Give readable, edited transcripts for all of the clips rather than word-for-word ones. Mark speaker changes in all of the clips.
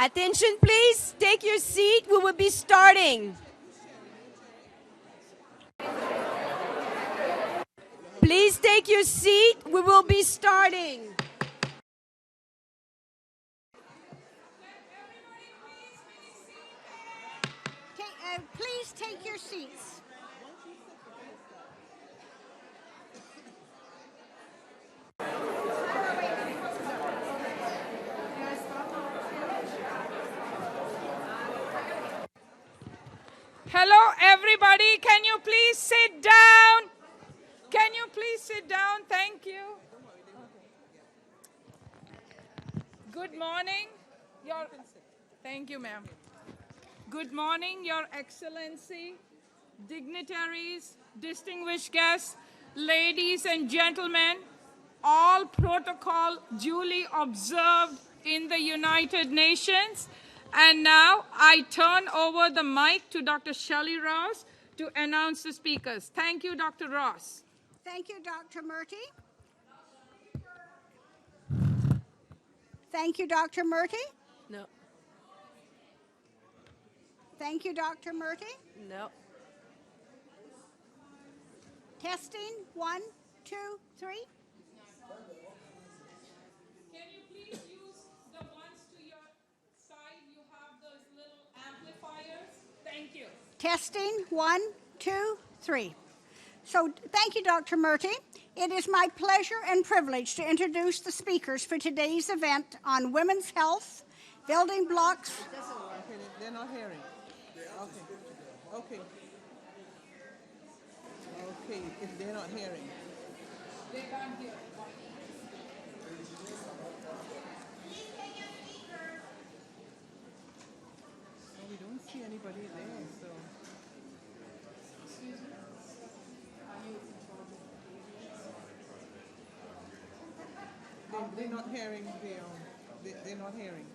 Speaker 1: Attention please, take your seat, we will be starting. Please take your seat, we will be starting.
Speaker 2: Please take your seats.
Speaker 3: Hello, everybody. Can you please sit down? Can you please sit down? Thank you. Good morning. Thank you, ma'am. Good morning, Your Excellency, dignitaries, distinguished guests, ladies and gentlemen, all protocol duly observed in the United Nations. And now I turn over the mic to Dr. Shelley Ross to announce the speakers. Thank you, Dr. Ross.
Speaker 2: Thank you, Dr. Murty. Thank you, Dr. Murty.
Speaker 1: No.
Speaker 2: Thank you, Dr. Murty.
Speaker 1: No.
Speaker 2: Testing, 1, 2, 3.
Speaker 3: Can you please use the ones to your side? You have those little amplifiers. Thank you.
Speaker 2: Testing, 1, 2, 3. So thank you, Dr. Murty. It is my pleasure and privilege to introduce the speakers for today's event on women's health, building blocks.
Speaker 4: Okay, they're not hearing. Okay. Okay, if they're not hearing.
Speaker 3: They can't hear.
Speaker 4: We don't see anybody there, so. They're not hearing. They're not hearing.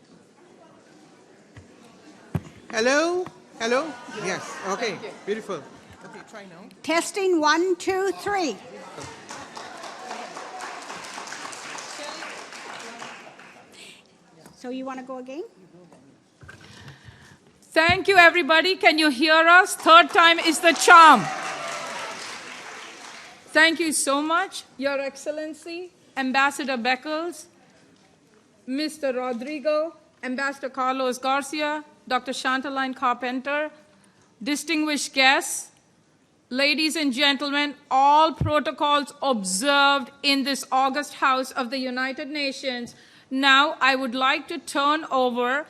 Speaker 4: Hello? Hello? Yes. Okay. Beautiful. Okay, try now.
Speaker 2: Testing, 1, 2, 3. So you want to go again?
Speaker 3: Thank you, everybody. Can you hear us? Third time is the charm. Thank you so much, Your Excellency, Ambassador Beckles, Mr. Rodrigo, Ambassador Carlos Garcia, Dr. Chantaline Carpenter, distinguished guests, ladies and gentlemen, all protocols observed in this August House of the United Nations. Now, I would like to turn over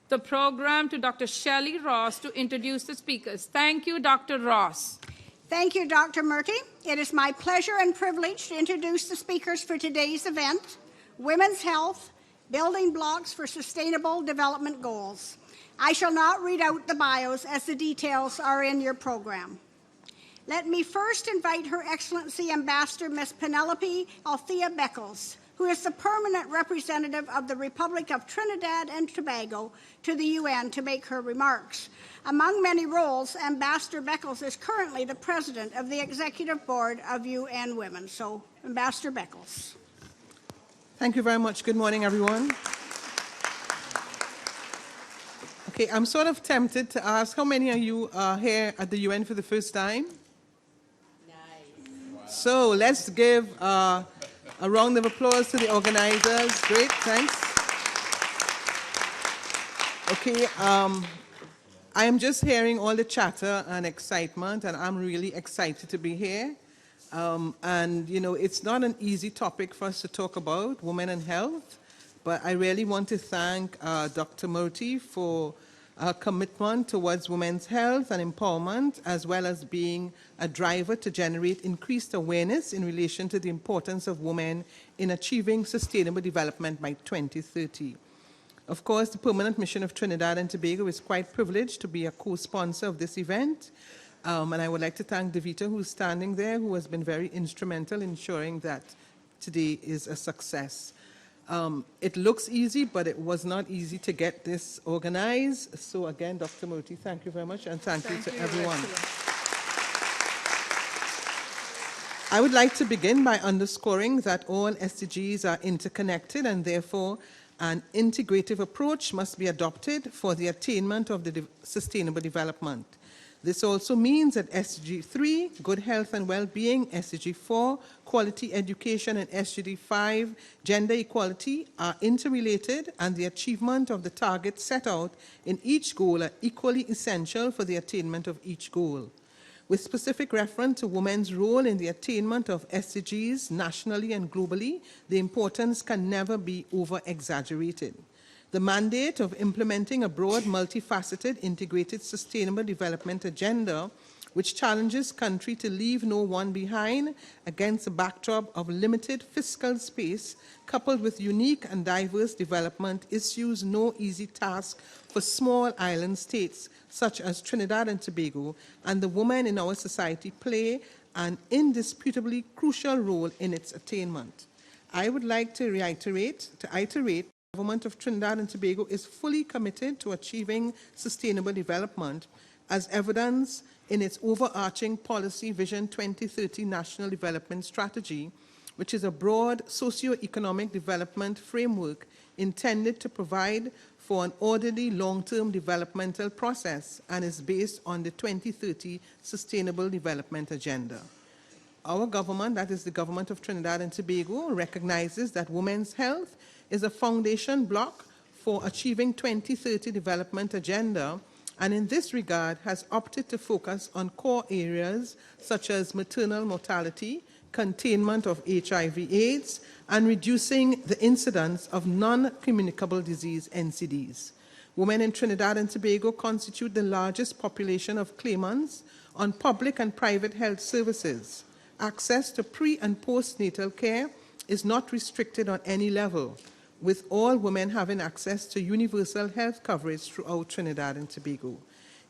Speaker 3: the program to Dr. Shelley Ross to introduce the speakers. Thank you, Dr. Ross.
Speaker 2: Thank you, Dr. Murty. It is my pleasure and privilege to introduce the speakers for today's event, Women's Health, Building Blocks for Sustainable Development Goals. I shall not read out the bios as the details are in your program. Let me first invite Her Excellency Ambassador Ms. Penelope Althea Beckles, who is the permanent representative of the Republic of Trinidad and Tobago to the UN, to make her remarks. Among many roles, Ambassador Beckles is currently the president of the Executive Board of UN Women. So, Ambassador Beckles.
Speaker 4: Thank you very much. Good morning, everyone. Okay, I'm sort of tempted to ask how many of you are here at the UN for the first time? Nice. So let's give a round of applause to the organizers. Great, thanks. Okay, I am just hearing all the chatter and excitement, and I'm really excited to be here. And, you know, it's not an easy topic for us to talk about, women and health, but I really want to thank Dr. Murty for her commitment towards women's health and empowerment, as well as being a driver to generate increased awareness in relation to the importance of women in achieving sustainable development by 2030. Of course, the Permanent Mission of Trinidad and Tobago is quite privileged to be a co-sponsor of this event. And I would like to thank Devita, who's standing there, who has been very instrumental in ensuring that today is a success. It looks easy, but it was not easy to get this organized. So again, Dr. Murty, thank you very much, and thank you to everyone. I would like to begin by underscoring that all SDGs are interconnected, and therefore An integrative approach must be adopted for the attainment of the sustainable development. This also means that SDG 3, good health and well-being, SDG 4, quality education, and SDG 5, gender equality, are interrelated, and the achievement of the targets set out in each goal are equally essential for the attainment of each goal. With specific reference to women's role in the attainment of SDGs nationally and globally, the importance can never be over-exaggerated. The mandate of implementing a broad, multifaceted, integrated sustainable development agenda which challenges country to leave no one behind against a backdrop of limited fiscal space coupled with unique and diverse development issues no easy task for small island states such as Trinidad and Tobago, and the women in our society play an indisputably crucial role in its attainment. I would like to iterate, the government of Trinidad and Tobago is fully committed to achieving sustainable development as evidenced in its overarching policy Vision 2030 National Development Strategy, which is a broad socio-economic development framework intended to provide for an orderly long-term developmental process and is based on the 2030 Sustainable Development Agenda. Our government, that is the government of Trinidad and Tobago, recognizes that women's health is a foundation block for achieving 2030 development agenda, and in this regard has opted to focus on core areas such as maternal mortality, containment of HIV/AIDS, and reducing the incidence of non-communicable disease (NCDs). Women in Trinidad and Tobago constitute the largest population of claimants on public and private health services. Access to pre- and postnatal care is not restricted on any level, with all women having access to universal health coverage throughout Trinidad and Tobago.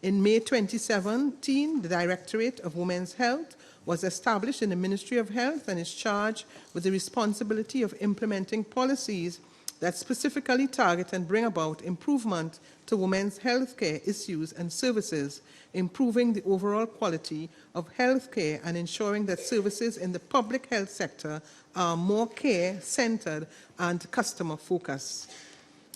Speaker 4: In May 2017, the Directorate of Women's Health was established in the Ministry of Health and is charged with the responsibility of implementing policies that specifically target and bring about improvement to women's health care issues and services, improving the overall quality of health care and ensuring that services in the public health sector are more care-centered and customer-focused.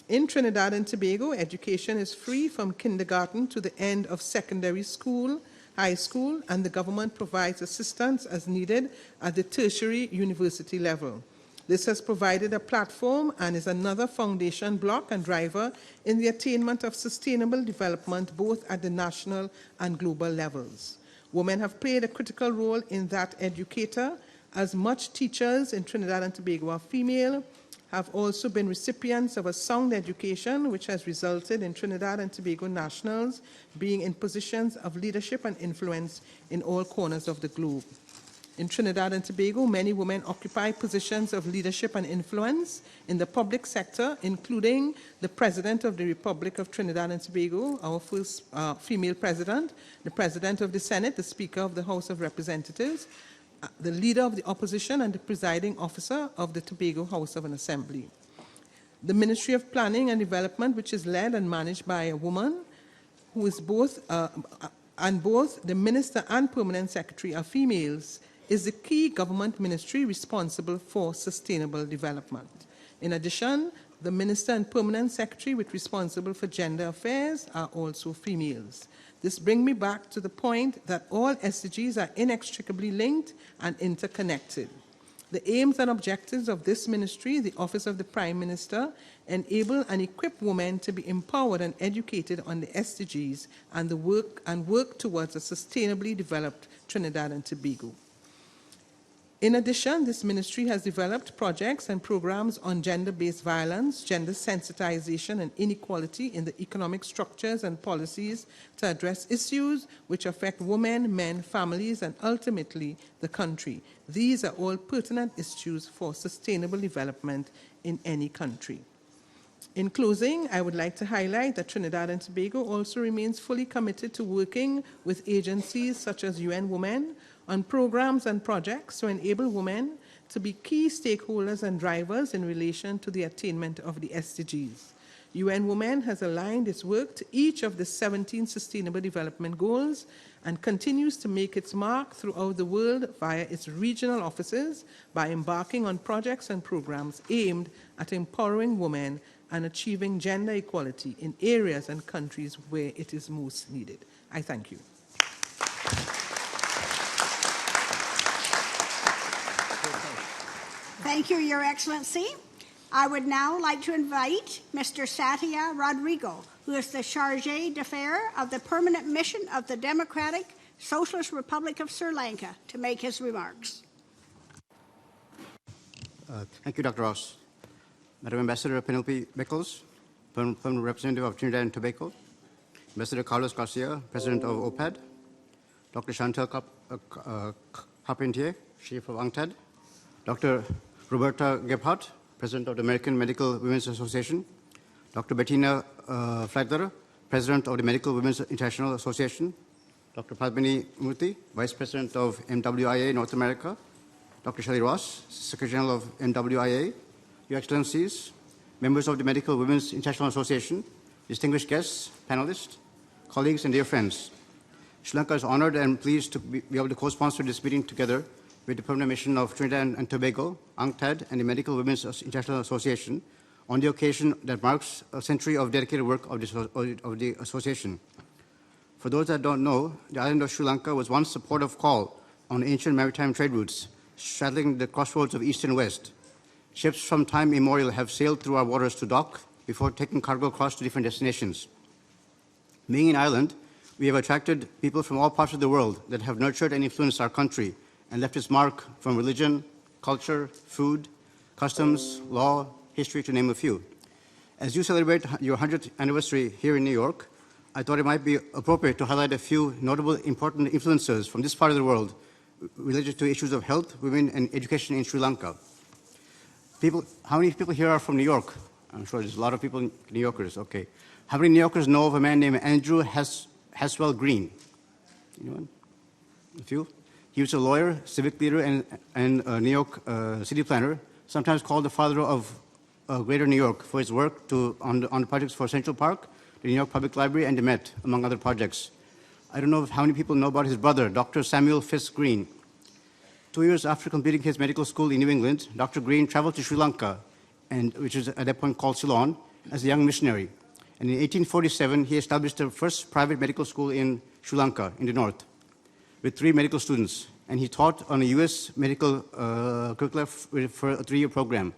Speaker 4: In Trinidad and Tobago, education is free from kindergarten to the end of secondary school, high school, and the government provides assistance as needed at the tertiary university level. This has provided a platform and is another foundation block and driver in the attainment of sustainable development both at the national and global levels. Women have played a critical role in that educator, as much teachers in Trinidad and Tobago are female, have also been recipients of a sound education, which has resulted in Trinidad and Tobago nationals being in positions of leadership and influence in all corners of the globe. In Trinidad and Tobago, many women occupy positions of leadership and influence in the public sector, including the President of the Republic of Trinidad and Tobago, our first female president, the President of the Senate, the Speaker of the House of Representatives, the Leader of the Opposition, and the Presiding Officer of the Tobago House of Assembly. The Ministry of Planning and Development, which is led and managed by a woman, who is both the Minister and Permanent Secretary are females, is the key government ministry responsible for sustainable development. In addition, the Minister and Permanent Secretary with responsible for gender affairs are also females. This brings me back to the point that all SDGs are inextricably linked and interconnected. The aims and objectives of this ministry, the Office of the Prime Minister, enable and equip women to be empowered and educated on the SDGs and work towards a sustainably developed Trinidad and Tobago. In addition, this ministry has developed projects and programs on gender-based violence, gender sensitization, and inequality in the economic structures and policies to address issues which affect women, men, families, and ultimately the country. These are all pertinent issues for sustainable development in any country. In closing, I would like to highlight that Trinidad and Tobago also remains fully committed to working with agencies such as UN Women on programs and projects to enable women to be key stakeholders and drivers in relation to the attainment of the SDGs. UN Women has aligned its work to each of the 17 Sustainable Development Goals and continues to make its mark throughout the world via its regional offices by embarking on projects and programs aimed at empowering women and achieving gender equality in areas and countries where it is most needed. I thank you.
Speaker 2: Thank you, Your Excellency. I would now like to invite Mr. Satya Rodrigo, who is the Chargé d'Affaires of the Permanent Mission of the Democratic Socialist Republic of Sri Lanka, to make his remarks.
Speaker 5: Thank you, Dr. Ross. Madam Ambassador Penelope Beckles, Permanent Representative of Trinidad and Tobago, Ambassador Carlos Garcia, President of UNCTAD, Dr. Chantal Carpentier, Chief of UNCTAD, Dr. Roberta Gebhardt, President of the American Medical Women's Association, Dr. Bettina Flagler, President of the Medical Women's International Association, Dr. Padmini Murthy, Vice President of MWIA North America, Dr. Shelley Ross, Secretary General of MWIA, Your Excellencies, members of the Medical Women's International Association, distinguished guests, panelists, colleagues, and dear friends. Sri Lanka is honored and pleased to be able to co-sponsor this meeting together with the Permanent Mission of Trinidad and Tobago, UNCTAD, and the Medical Women's International Association on the occasion that marks a century of dedicated work of the association. For those that don't know, the island of Sri Lanka was once a port of call on ancient maritime trade routes, straddling the crossroads of east and west. Ships from time immemorial have sailed through our waters to dock before taking cargo across to different destinations. Being an island, we have attracted people from all parts of the world that have nurtured and influenced our country and left its mark from religion, culture, food, customs, law, history, to name a few. As you celebrate your 100th anniversary here in New York, I thought it might be appropriate to highlight a few notable important influences from this part of the world related to issues of health, women, and education in Sri Lanka. How many people here are from New York? I'm sure there's a lot of people, New Yorkers, okay. How many New Yorkers know of a man named Andrew Haswell Green? Anyone? A few? He was a lawyer, civic leader, and a New York city planner, sometimes called the father of Greater New York for his work on the projects for Central Park, the New York Public Library, and the Met, among other projects. I don't know how many people know about his brother, Dr. Samuel Fisk Green. 2 years after completing his medical school in New England, Dr. Green traveled to Sri Lanka, which was at that point called Ceylon, as a young missionary. And in 1847, he established the first private medical school in Sri Lanka, in the north, with 3 medical students. And he taught on a U.S. medical curricula for a 3-year program.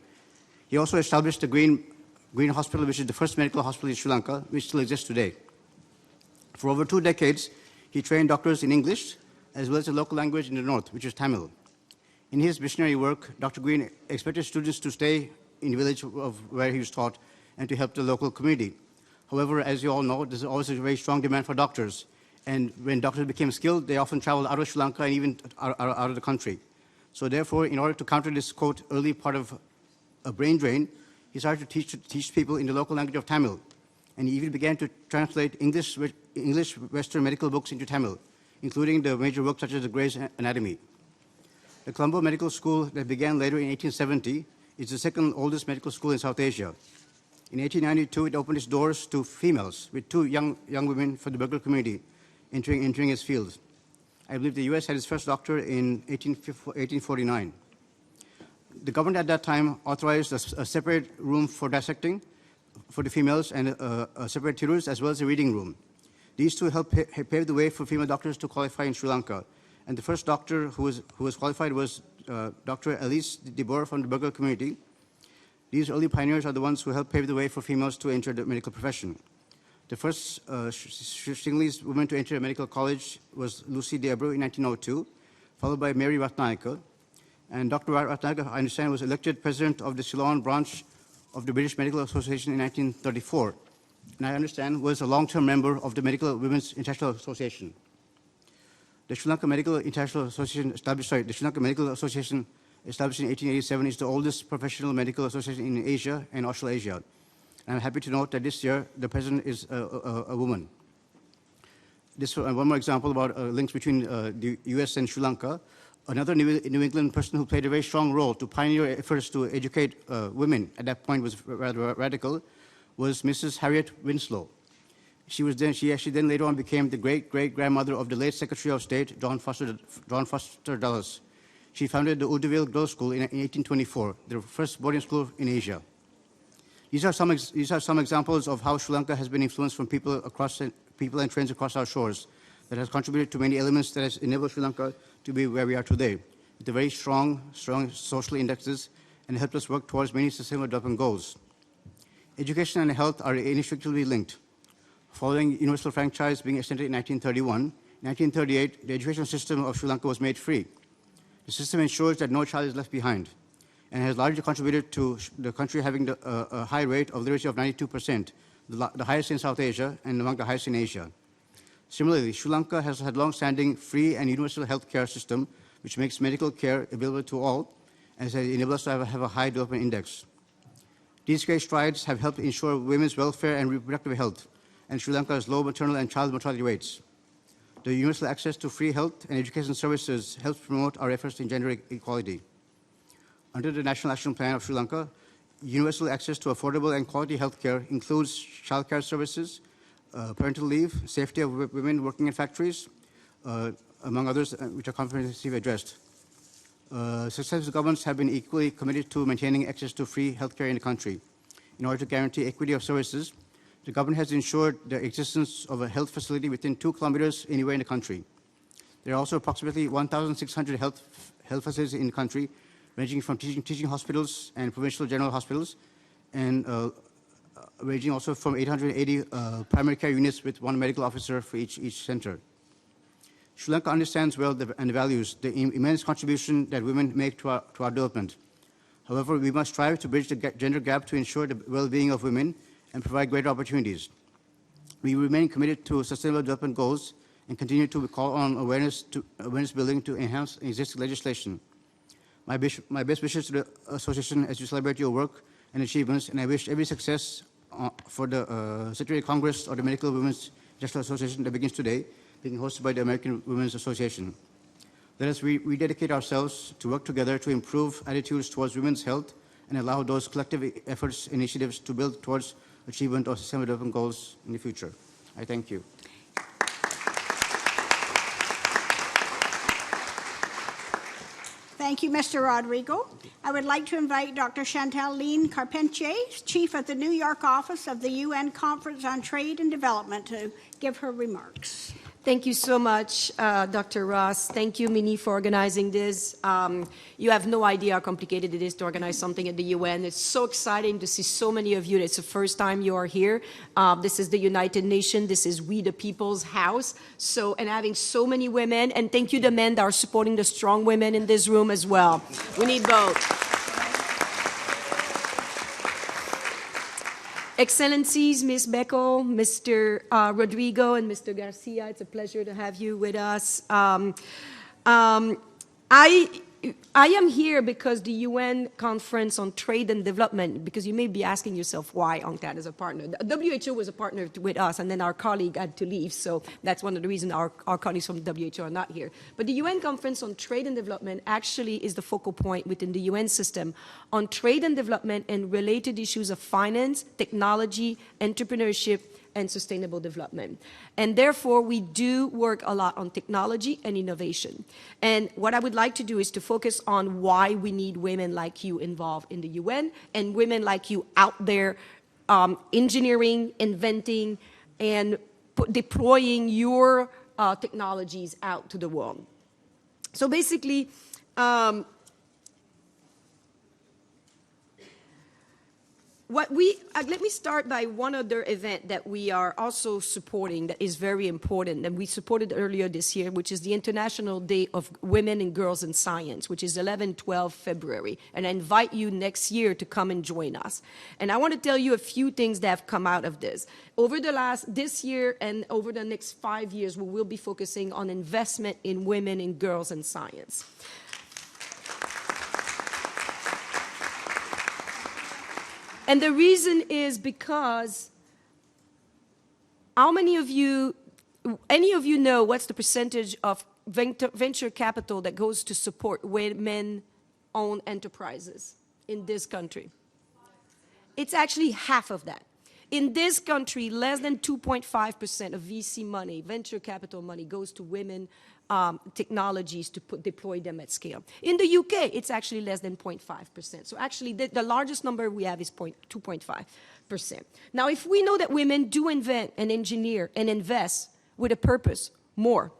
Speaker 5: He also established the Green Hospital, which is the first medical hospital in Sri Lanka, which still exists today. For over 2 decades, he trained doctors in English, as well as the local language in the north, which is Tamil. In his missionary work, Dr. Green expected students to stay in the village of where he was taught and to help the local community. However, as you all know, there's always a very strong demand for doctors. And when doctors became skilled, they often traveled out of Sri Lanka and even out of the country. So therefore, in order to counter this, quote, early part of a brain drain, he started to teach people in the local language of Tamil. And he even began to translate English Western medical books into Tamil, including the major works such as the Gray's Anatomy. The Colombo Medical School that began later in 1870 is the second oldest medical school in South Asia. In 1892, it opened its doors to females, with 2 young women from the Burgher community entering its field. I believe the U.S. had its first doctor in 1849. The government at that time authorized a separate room for dissecting for the females and a separate tutors, as well as a reading room. These 2 helped pave the way for female doctors to qualify in Sri Lanka. And the first doctor who was qualified was Dr. Elise de Boer from the Burgher community. These early pioneers are the ones who helped pave the way for females to enter the medical profession. The first Sinhalese woman to enter a medical college was Lucy de Abreu in 1902, followed by Mary Ratnayaka. And Dr. Ratnayaka, I understand, was elected president of the Ceylon branch of the British Medical Association in 1934. And I understand was a long-term member of the Medical Women's International Association. The Sri Lanka Medical International Association established in 1887 is the oldest professional medical association in Asia and Australasia. And I'm happy to note that this year the president is a woman. One more example about links between the US and Sri Lanka. Another New England person who played a very strong role to pioneer efforts to educate women, at that point was rather radical, was Mrs. Harriet Winslow. She actually then later on became the great-great-grandmother of the late Secretary of State, John Foster Dulles. She founded the Udeville Girls' School in 1824, the first boarding school in Asia. These are some examples of how Sri Lanka has been influenced from people and trends across our shores that has contributed to many elements that has enabled Sri Lanka to be where we are today, with the very strong social indexes, and helped us work towards many sustainable development goals. Education and health are inextricably linked. Following universal franchise being extended in 1931, in 1938, the educational system of Sri Lanka was made free. The system ensures that no child is left behind and has largely contributed to the country having a high rate of literacy of 92%, the highest in South Asia and among the highest in Asia. Similarly, Sri Lanka has had long-standing free and universal health care system, which makes medical care available to all and has enabled us to have a high development index. These great strides have helped ensure women's welfare and reproductive health, and Sri Lanka's low maternal and child mortality rates. The universal access to free health and education services helps promote our efforts in gender equality. Under the National Action Plan of Sri Lanka, universal access to affordable and quality health care includes child care services, parental leave, safety of women working in factories, among others, which are comprehensively addressed. Successive governments have been equally committed to maintaining access to free health care in the country. In order to guarantee equity of services, the government has ensured the existence of a health facility within 2 kilometers anywhere in the country. There are also approximately 1,600 health facilities in the country, ranging from teaching hospitals and provincial general hospitals, and ranging also from 880 primary care units with 1 medical officer for each center. Sri Lanka understands well and values the immense contribution that women make to our development. However, we must strive to bridge the gender gap to ensure the well-being of women and provide greater opportunities. We remain committed to sustainable development goals and continue to call on awareness building to enhance existing legislation. My best wishes to the association as you celebrate your work and achievements, and I wish every success for the Secretary Congress of the Medical Women's Industrial Association that begins today, being hosted by the American Women's Association. Let us rededicate ourselves to work together to improve attitudes towards women's health and allow those collective efforts, initiatives to build towards achievement of sustainable development goals in the future. I thank you.
Speaker 2: Thank you, Mr. Rodrigo. I would like to invite Dr. Chantaline Carpentier, Chief of the New York office of the UN Conference on Trade and Development, to give her remarks.
Speaker 1: Thank you so much, Dr. Ross. Thank you, Minnie, for organizing this. You have no idea how complicated it is to organize something at the UN. It's so exciting to see so many of you. It's the first time you are here. This is the United Nations. This is We the People's House. And having so many women, and thank you, the men that are supporting the strong women in this room as well. We need both. Excellencies, Ms. Beckel, Mr. Rodrigo, and Mr. Garcia, it's a pleasure to have you with us. I am here because the UN Conference on Trade and Development, because you may be asking yourself why UNCTAD is a partner. The WHO was a partner with us, and then our colleague had to leave, so that's one of the reasons our colleagues from the WHO are not here. But the UN Conference on Trade and Development actually is the focal point within the UN system on trade and development and related issues of finance, technology, entrepreneurship, and sustainable development. And therefore, we do work a lot on technology and innovation. And what I would like to do is to focus on why we need women like you involved in the UN and women like you out there engineering, inventing, and deploying your technologies out to the world. So basically, let me start by one other event that we are also supporting that is very important, and we supported earlier this year, which is the International Day of Women and Girls in Science, which is 11-12 February. And I invite you next year to come and join us. And I want to tell you a few things that have come out of this. Over this year and over the next 5 years, we will be focusing on investment in women and girls in science. And the reason is because any of you know what's the percentage of venture capital that goes to support women-owned enterprises in this country? It's actually half of that. In this country, less than 2.5% of VC money, venture capital money, goes to women technologies to deploy them at scale. In the UK, it's actually less than 0.5%. So actually, the largest number we have is 2.5%. Now, if we know that women do invent and engineer and invest with a purpose more,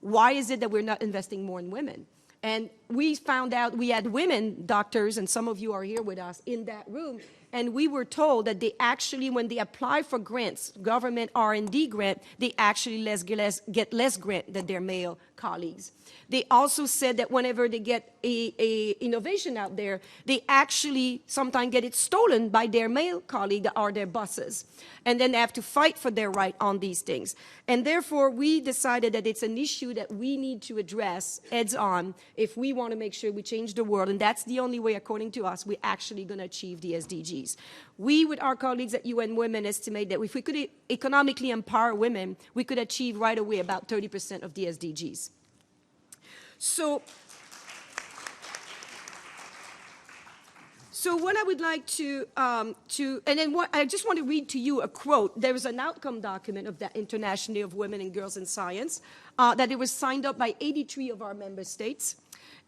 Speaker 1: why is it that we're not investing more in women? And we found out we had women doctors, and some of you are here with us in that room, and we were told that they actually, when they apply for grants, government R&D grant, they actually get less grant than their male colleagues. They also said that whenever they get a innovation out there, they actually sometimes get it stolen by their male colleague or their bosses. And then they have to fight for their right on these things. And therefore, we decided that it's an issue that we need to address heads on if we want to make sure we change the world. And that's the only way, according to us, we're actually going to achieve the SDGs. We, with our colleagues at UN Women, estimate that if we could economically empower women, we could achieve right away about 30% of the SDGs. So what I would like to and then I just want to read to you a quote. There is an outcome document of that International Day of Women and Girls in Science that it was signed up by 83 of our member states.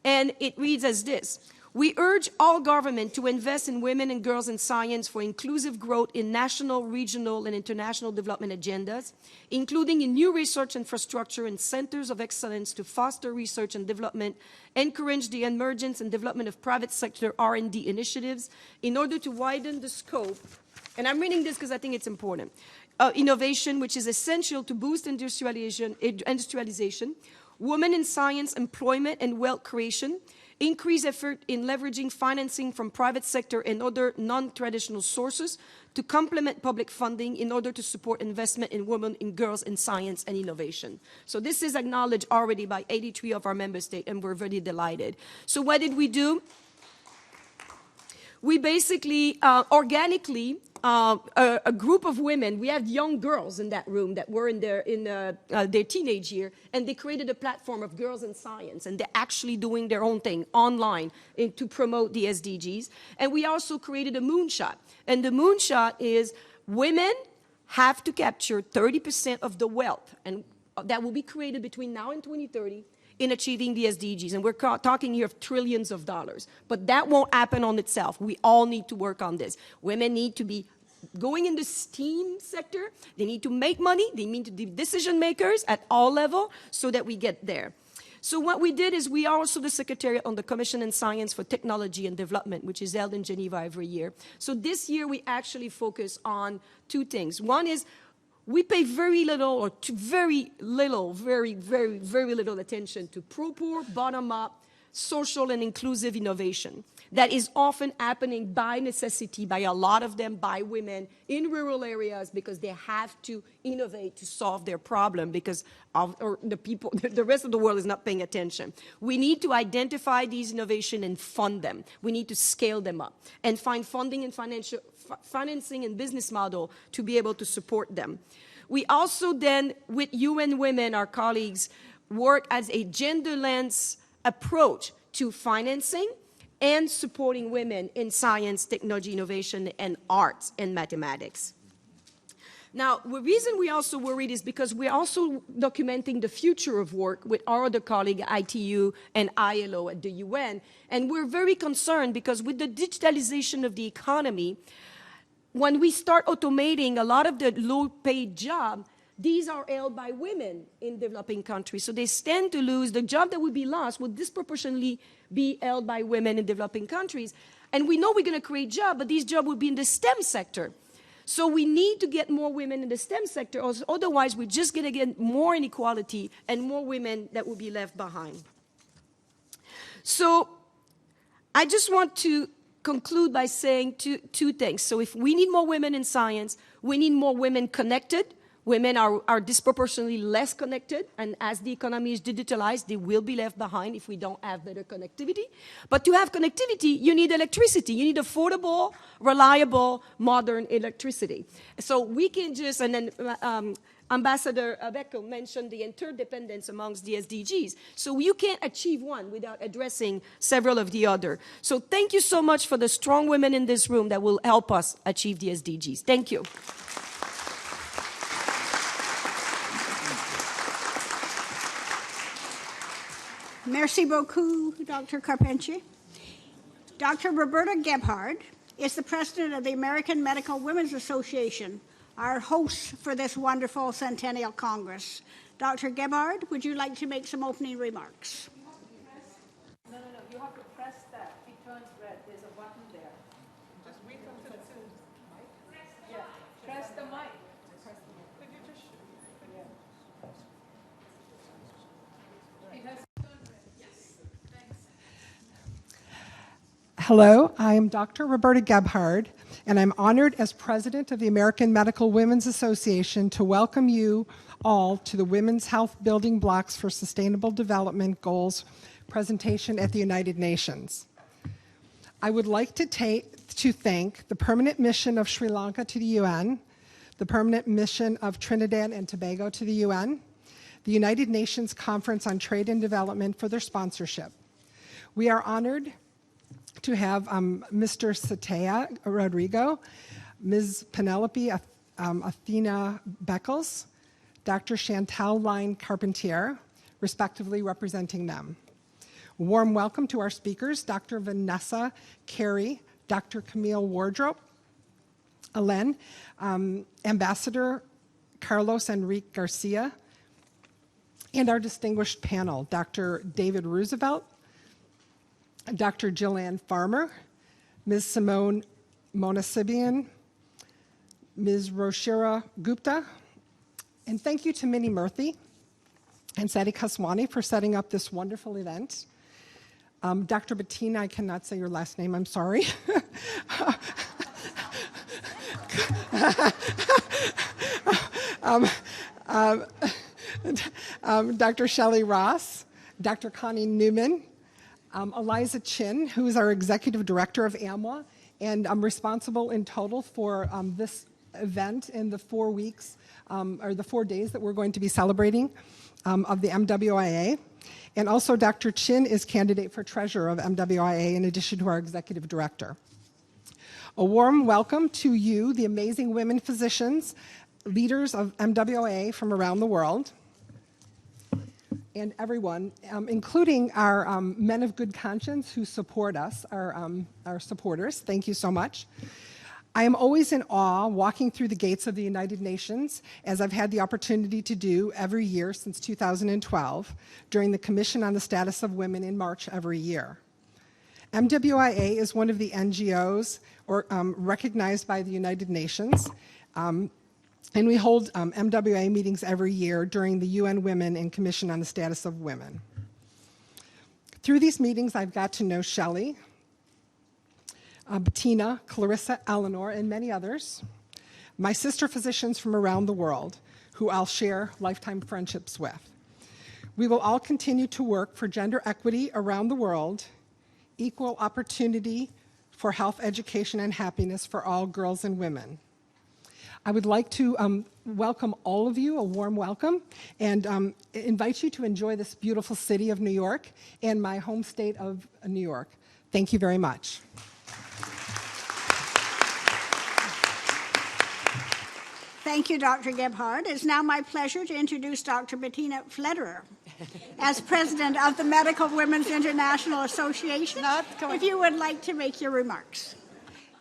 Speaker 1: And it reads as this: we urge all government to invest in women and girls in science for inclusive growth in national, regional, and international development agendas, including in new research infrastructure and centers of excellence to foster research and development, encourage the emergence and development of private sector R&D initiatives in order to widen the scope. And I'm reading this because I think it's important. Innovation, which is essential to boost industrialization, women in science, employment, and wealth creation, increase effort in leveraging financing from private sector and other non-traditional sources to complement public funding in order to support investment in women and girls in science and innovation. So this is acknowledged already by 83 of our member states, and we're very delighted. So what did we do? We basically organically, a group of women, we had young girls in that room that were in their teenage year, and they created a platform of girls in science, and they're actually doing their own thing online to promote the SDGs. And we also created a moonshot. And the moonshot is women have to capture 30% of the wealth, and that will be created between now and 2030 in achieving the SDGs. And we're talking here of trillions of dollars. But that won't happen on itself. We all need to work on this. Women need to be going in the STEAM sector. They need to make money. They need to be decision makers at all levels so that we get there. So what we did is we are also the Secretariat on the Commission on Science for Technology and Development, which is held in Geneva every year. So this year we actually focus on two things. One is we pay very little or very little attention to proper, bottom-up, social and inclusive innovation that is often happening by necessity, by a lot of them, by women in rural areas because they have to innovate to solve their problem because the rest of the world is not paying attention. We need to identify these innovations and fund them. We need to scale them up and find funding and financing and business model to be able to support them. We also then, with UN Women, our colleagues, work as a gender lens approach to financing and supporting women in science, technology, innovation, and arts and mathematics. Now, the reason we also worried is because we're also documenting the future of work with our other colleague, ITU and ILO at the UN, and we're very concerned because with the digitalization of the economy, when we start automating a lot of the low-paid jobs, these are held by women in developing countries. So they stand to lose. The job that would be lost will disproportionately be held by women in developing countries. And we know we're going to create jobs, but these jobs will be in the STEM sector. So we need to get more women in the STEM sector, otherwise we're just going to get more inequality and more women that will be left behind. So I just want to conclude by saying two things. So if we need more women in science, we need more women connected. Women are disproportionately less connected, and as the economy is digitalized, they will be left behind if we don't have better connectivity. But to have connectivity, you need electricity. You need affordable, reliable, modern electricity. So we can just, and then Ambassador Beckel mentioned the interdependence amongst the SDGs. So you can't achieve one without addressing several of the other. So thank you so much for the strong women in this room that will help us achieve the SDGs. Thank you.
Speaker 2: Merci beaucoup, Dr. Carpentier. Dr. Roberta Gebhard is the president of the American Medical Women's Association, our host for this wonderful Centennial Congress. Dr. Gebhard, would you like to make some opening remarks?
Speaker 3: No, you have to press that. It turns red. There's a button there.
Speaker 4: Just wait until it's in.
Speaker 3: Yeah, press the mic.
Speaker 4: Could you just...
Speaker 3: It has turned red. Yes, thanks.
Speaker 6: Hello, I am Dr. Roberta Gebhard, and I'm honored as president of the American Medical Women's Association to welcome you all to the Women's Health Building Blocks for Sustainable Development Goals presentation at the United Nations. I would like to thank the Permanent Mission of Sri Lanka to the UN, the Permanent Mission of Trinidad and Tobago to the UN, the United Nations Conference on Trade and Development for their sponsorship. We are honored to have Mr. Satya Rodrigo, Ms. Penelope Athena Beckles, Dr. Chantal Line Carpentier, respectively representing them. A warm welcome to our speakers, Dr. Vanessa Carey, Dr. Camille Wardrop, Alen, Ambassador Carlos Enrique Garcia, and our distinguished panel, Dr. David Roosevelt, Dr. Jillian Farmer, Ms. Simone Monasibian, Ms. Roshira Gupta, and thank you to Minnie Murthy and Sadi Kaswani for setting up this wonderful event. Dr. Bettina, I cannot say your last name, I'm sorry. Dr. Shelley Ross, Dr. Connie Newman, Eliza Chin, who is our executive director of AMWA, and I'm responsible in total for this event in the 4 weeks, or the 4 days that we're going to be celebrating of the MWIA. And also Dr. Chin is candidate for treasurer of MWIA in addition to our executive director. A warm welcome to you, the amazing women physicians, leaders of MWIA from around the world, and everyone, including our men of good conscience who support us, our supporters. Thank you so much. I am always in awe walking through the gates of the United Nations, as I've had the opportunity to do every year since 2012 during the Commission on the Status of Women in March every year. MWIA is one of the NGOs recognized by the United Nations, and we hold MWIA meetings every year during the UN Women and Commission on the Status of Women. Through these meetings, I've got to know Shelley, Bettina, Clarissa, Eleanor, and many others, my sister physicians from around the world who I'll share lifetime friendships with. We will all continue to work for gender equity around the world, equal opportunity for health, education, and happiness for all girls and women. I would like to welcome all of you, a warm welcome, and invite you to enjoy this beautiful city of New York and my home state of New York. Thank you very much.
Speaker 2: Thank you, Dr. Gebhard. It's now my pleasure to introduce Dr. Bettina Flederer as president of the Medical Women's International Association. If you would like to make your remarks.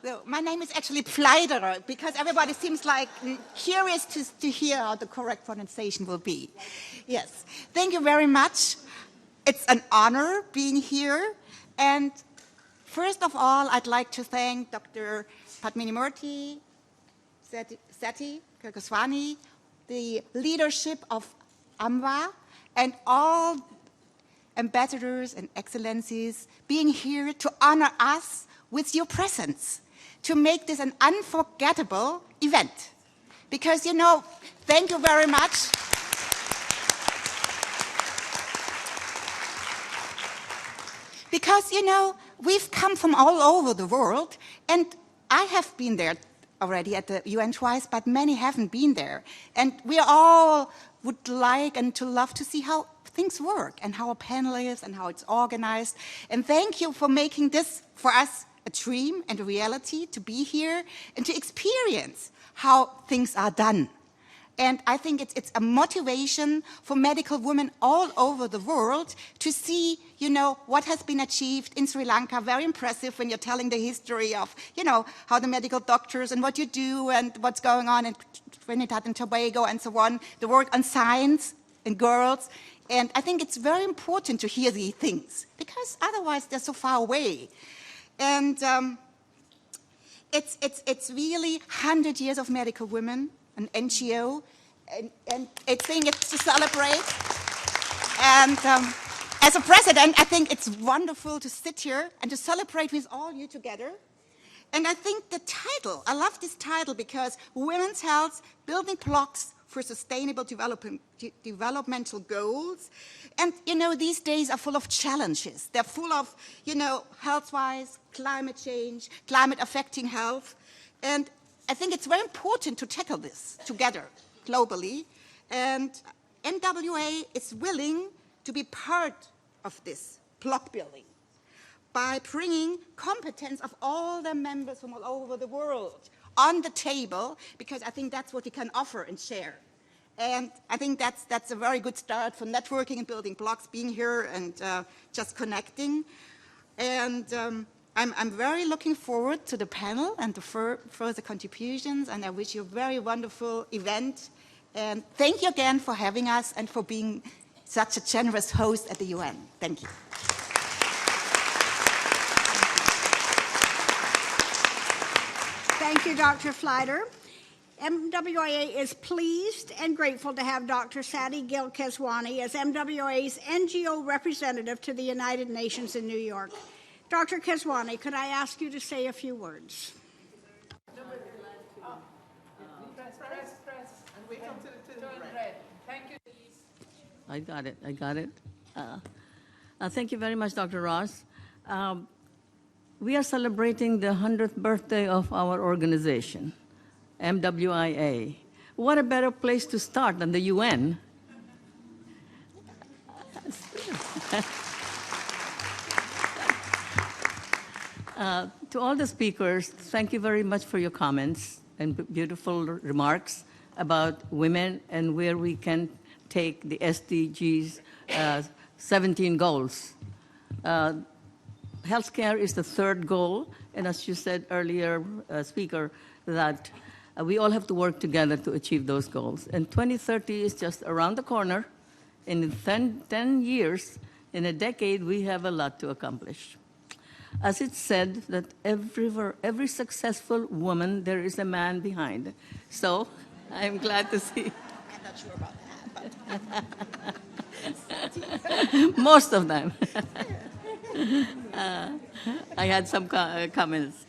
Speaker 7: So my name is actually Flederer because everybody seems like curious to hear how the correct pronunciation will be. Yes, thank you very much. It's an honor being here. And first of all, I'd like to thank Dr. Padmini Murthy, Sati Kaswani, the leadership of AMWA, and all ambassadors and excellencies being here to honor us with your presence, to make this an unforgettable event. Because, you know, thank you very much. Because, you know, we've come from all over the world, and I have been there already at the UN twice, but many haven't been there. And we all would like and to love to see how things work and how a panel is and how it's organized. And thank you for making this, for us, a dream and a reality to be here and to experience how things are done. And I think it's a motivation for medical women all over the world to see, you know, what has been achieved in Sri Lanka. Very impressive when you're telling the history of, you know, how the medical doctors and what you do and what's going on in Trinidad and Tobago and so on, the work on science and girls. And I think it's very important to hear these things because otherwise they're so far away. And it's really 100 years of medical women, an NGO, and I think it's to celebrate. And as a president, I think it's wonderful to sit here and to celebrate with all you together. And I think the title, I love this title because Women's Health, Building Blocks for Sustainable Developmental Goals. And, you know, these days are full of challenges. They're full of, you know, health-wise, climate change, climate affecting health. And I think it's very important to tackle this together globally. And MWA is willing to be part of this block building by bringing competence of all the members from all over the world on the table, because I think that's what we can offer and share. And I think that's a very good start for networking and building blocks, being here and just connecting. And I'm very looking forward to the panel and the further contributions, and I wish you a very wonderful event. And thank you again for having us and for being such a generous host at the UN. Thank you.
Speaker 2: Thank you, Dr. Fleider. MWA is pleased and grateful to have Dr. Sadi Gil Keswani as MWA's NGO representative to the United Nations in New York. Dr. Keswani, could I ask you to say a few words?
Speaker 8: I got it. Thank you very much, Dr. Ross. We are celebrating the 100th birthday of our organization, MWIA. What a better place to start than the UN? To all the speakers, thank you very much for your comments and beautiful remarks about women and where we can take the SDGs 17 goals. Healthcare is the third goal, and as you said earlier, speaker, that we all have to work together to achieve those goals. And 2030 is just around the corner. In 10 years, in a decade, we have a lot to accomplish. As it's said that every successful woman, there is a man behind. So I'm glad to see.
Speaker 7: I'm not sure about that,
Speaker 8: but most of them. I had some comments.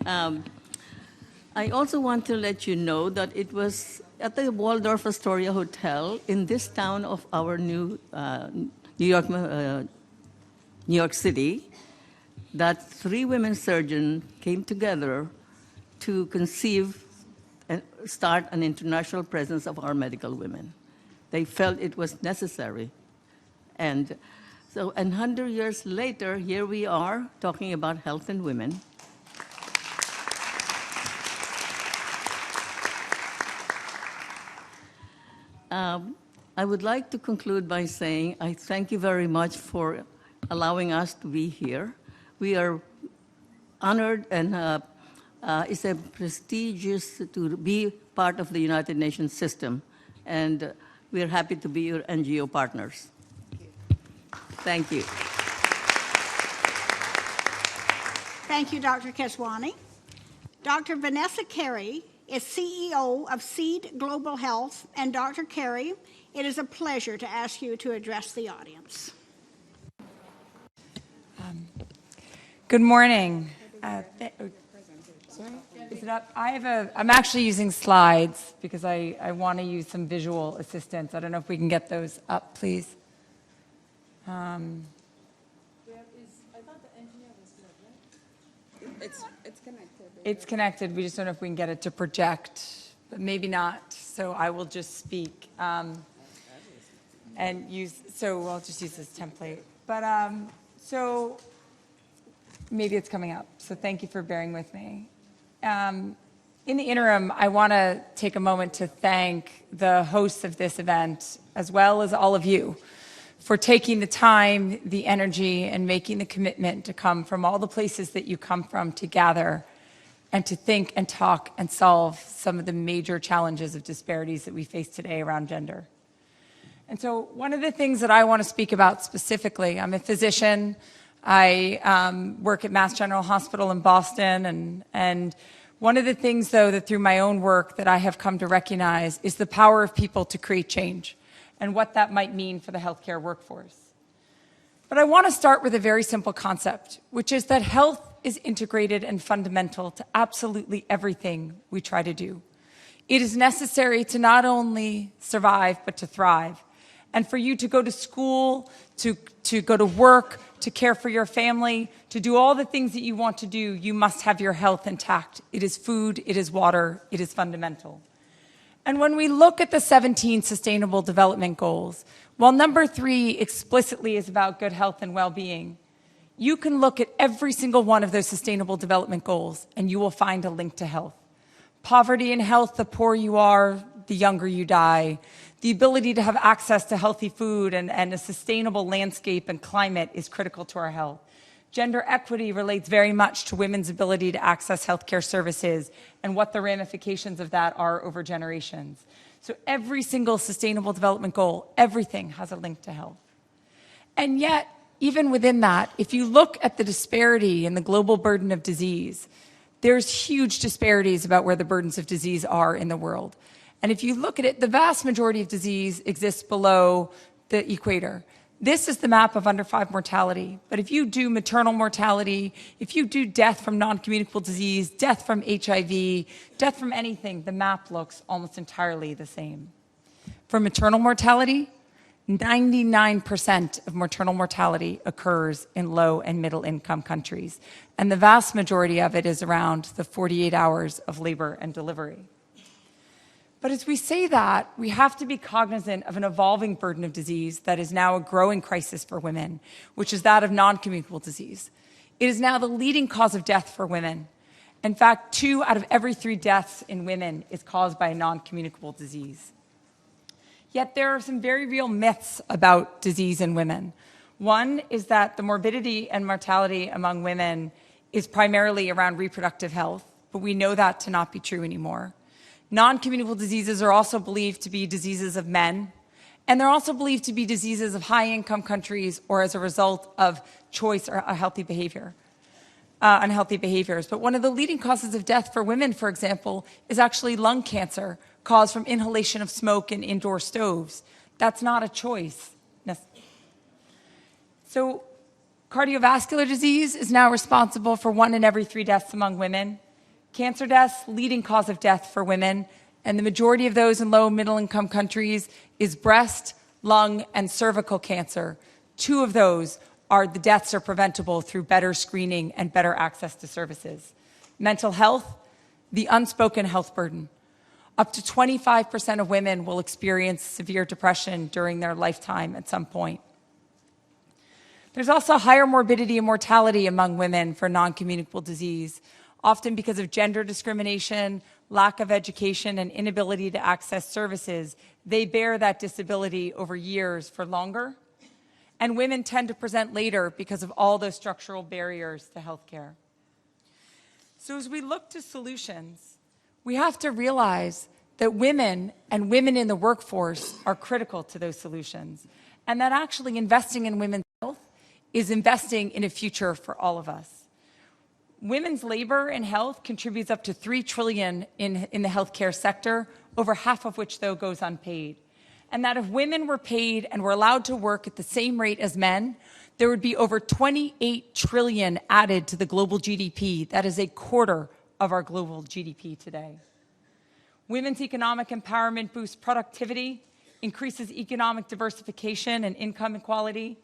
Speaker 8: I also want to let you know that it was at the Waldorf Astoria Hotel in this town of our New York City that 3 women surgeons came together to conceive and start an international presence of our medical women. They felt it was necessary. And so, 100 years later, here we are talking about health and women. I would like to conclude by saying I thank you very much for allowing us to be here. We are honored, and it's a prestigious to be part of the United Nations system, and we're happy to be your NGO partners. Thank you.
Speaker 2: Thank you, Dr. Keswani. Dr. Vanessa Carey is CEO of Seed Global Health, and Dr. Carey, it is a pleasure to ask you to address the audience.
Speaker 9: Good morning. Sorry, is it up? I'm actually using slides because I want to use some visual assistance. I don't know if we can get those up, please.
Speaker 3: I thought the engineer was good, right? It's connected.
Speaker 9: It's connected. We just don't know if we can get it to project, but maybe not. So I will just speak and use. So I'll just use this template. But so maybe it's coming up. So thank you for bearing with me. In the interim, I want to take a moment to thank the hosts of this event, as well as all of you, for taking the time, the energy, and making the commitment to come from all the places that you come from to gather and to think and talk and solve some of the major challenges of disparities that we face today around gender. And so one of the things that I want to speak about specifically, I'm a physician. I work at Mass General Hospital in Boston, and one of the things, though, that through my own work that I have come to recognize is the power of people to create change and what that might mean for the healthcare workforce. But I want to start with a very simple concept, which is that health is integrated and fundamental to absolutely everything we try to do. It is necessary to not only survive, but to thrive. And for you to go to school, to go to work, to care for your family, to do all the things that you want to do, you must have your health intact. It is food, it is water, it is fundamental. And when we look at the 17 Sustainable Development Goals, while number 3 explicitly is about good health and well-being, you can look at every single one of those Sustainable Development Goals and you will find a link to health. Poverty and health, the poorer you are, the younger you die. The ability to have access to healthy food and a sustainable landscape and climate is critical to our health. Gender equity relates very much to women's ability to access healthcare services and what the ramifications of that are over generations. So every single Sustainable Development Goal, everything has a link to health. And yet, even within that, if you look at the disparity in the global burden of disease, there's huge disparities about where the burdens of disease are in the world. And if you look at it, the vast majority of disease exists below the equator. This is the map of under 5 mortality. But if you do maternal mortality, if you do death from non-communicable disease, death from HIV, death from anything, the map looks almost entirely the same. For maternal mortality, 99% of maternal mortality occurs in low and middle income countries. And the vast majority of it is around the 48 hours of labor and delivery. But as we say that, we have to be cognizant of an evolving burden of disease that is now a growing crisis for women, which is that of non-communicable disease. It is now the leading cause of death for women. In fact, 2 out of every 3 deaths in women is caused by a non-communicable disease. Yet there are some very real myths about disease in women. One is that the morbidity and mortality among women is primarily around reproductive health, but we know that to not be true anymore. Non-communicable diseases are also believed to be diseases of men, and they're also believed to be diseases of high-income countries or as a result of choice or unhealthy behaviors. But one of the leading causes of death for women, for example, is actually lung cancer caused from inhalation of smoke in indoor stoves. That's not a choice. So cardiovascular disease is now responsible for 1 in every 3 deaths among women. Cancer deaths, leading cause of death for women, and the majority of those in low and middle income countries is breast, lung, and cervical cancer. 2 of those are the deaths are preventable through better screening and better access to services. Mental health, the unspoken health burden. Up to 25% of women will experience severe depression during their lifetime at some point. There's also higher morbidity and mortality among women for non-communicable disease, often because of gender discrimination, lack of education, and inability to access services. They bear that disability over years for longer. And women tend to present later because of all those structural barriers to healthcare. So as we look to solutions, we have to realize that women and women in the workforce are critical to those solutions, and that actually investing in women's health is investing in a future for all of us. Women's labor and health contributes up to $3 trillion in the healthcare sector, over half of which, though, goes unpaid. And that if women were paid and were allowed to work at the same rate as men, there would be over $28 trillion added to the global GDP. That is a quarter of our global GDP today. Women's economic empowerment boosts productivity, increases economic diversification and income equality.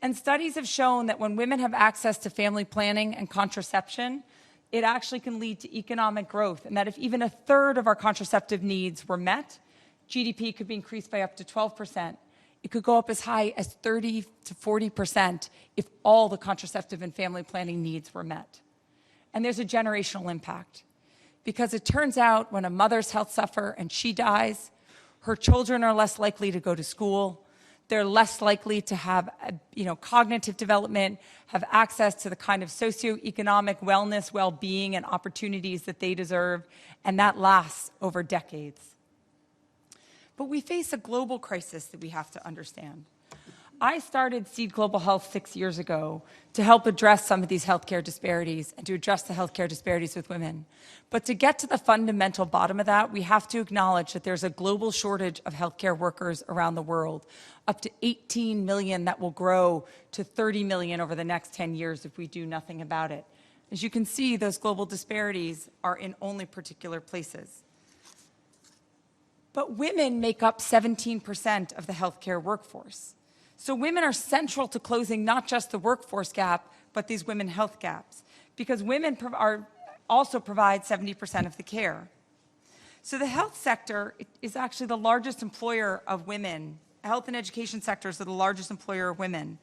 Speaker 9: And studies have shown that when women have access to family planning and contraception, it actually can lead to economic growth, and that if even 1/3 of our contraceptive needs were met, GDP could be increased by up to 12%. It could go up as high as 30 to 40% if all the contraceptive and family planning needs were met. And there's a generational impact. Because it turns out when a mother's health suffers and she dies, her children are less likely to go to school. They're less likely to have, cognitive development, have access to the kind of socioeconomic wellness, well-being, and opportunities that they deserve, and that lasts over decades. But we face a global crisis that we have to understand. I started Seed Global Health 6 years ago to help address some of these healthcare disparities and to address the healthcare disparities with women. But to get to the fundamental bottom of that, we have to acknowledge that there's a global shortage of healthcare workers around the world, up to 18 million that will grow to 30 million over the next 10 years if we do nothing about it. As you can see, those global disparities are in only particular places. But women make up 17% of the healthcare workforce. So women are central to closing not just the workforce gap, but these women health gaps, because women also provide 70% of the care. So the health sector is actually the largest employer of women. Health and education sectors are the largest employer of women.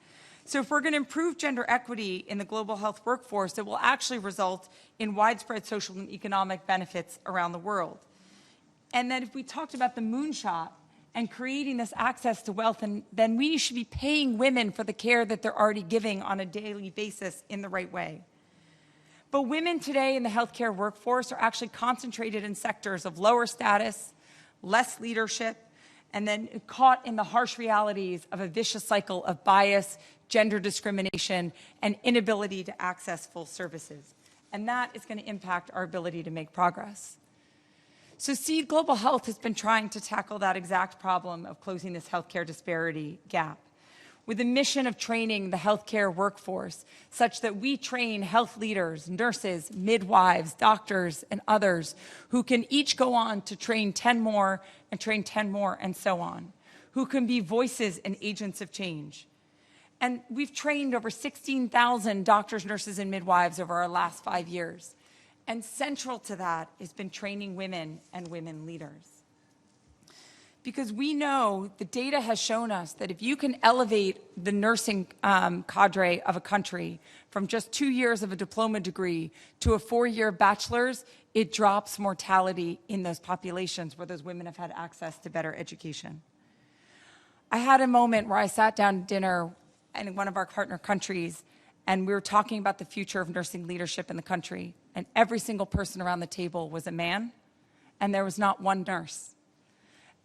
Speaker 9: So if we're going to improve gender equity in the global health workforce, it will actually result in widespread social and economic benefits around the world. And then if we talked about the moonshot, and creating this access to wealth, and then we should be paying women for the care that they're already giving on a daily basis in the right way. But women today in the healthcare workforce are actually concentrated in sectors of lower status, less leadership, and then caught in the harsh realities of a vicious cycle of bias, gender discrimination, and inability to access full services. And that is going to impact our ability to make progress. So Seed Global Health has been trying to tackle that exact problem of closing this healthcare disparity gap with a mission of training the healthcare workforce such that we train health leaders, nurses, midwives, doctors, and others who can each go on to train 10 more and train 10 more and so on, who can be voices and agents of change. And we've trained over 16,000 doctors, nurses, and midwives over our last 5 years. And central to that has been training women and women leaders. Because we know the data has shown us that if you can elevate the nursing cadre of a country from just 2 years of a diploma degree to a 4-year bachelor's, it drops mortality in those populations where those women have had access to better education. I had a moment where I sat down to dinner in one of our partner countries, and we were talking about the future of nursing leadership in the country. And every single person around the table was a man, and there was not one nurse.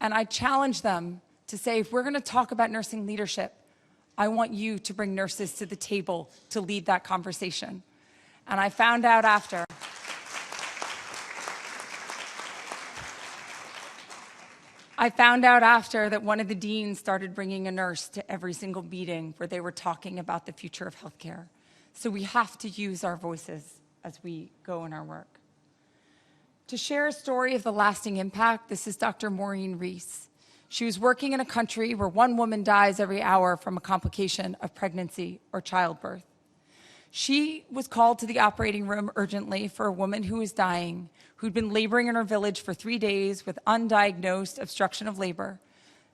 Speaker 9: And I challenged them to say, if we're going to talk about nursing leadership, I want you to bring nurses to the table to lead that conversation. And I found out after that one of the deans started bringing a nurse to every single meeting where they were talking about the future of healthcare. So we have to use our voices as we go in our work. To share a story of the lasting impact, this is Dr. Maureen Reese. She was working in a country where 1 woman dies every hour from a complication of pregnancy or childbirth. She was called to the operating room urgently for a woman who was dying, who'd been laboring in her village for 3 days with undiagnosed obstruction of labor.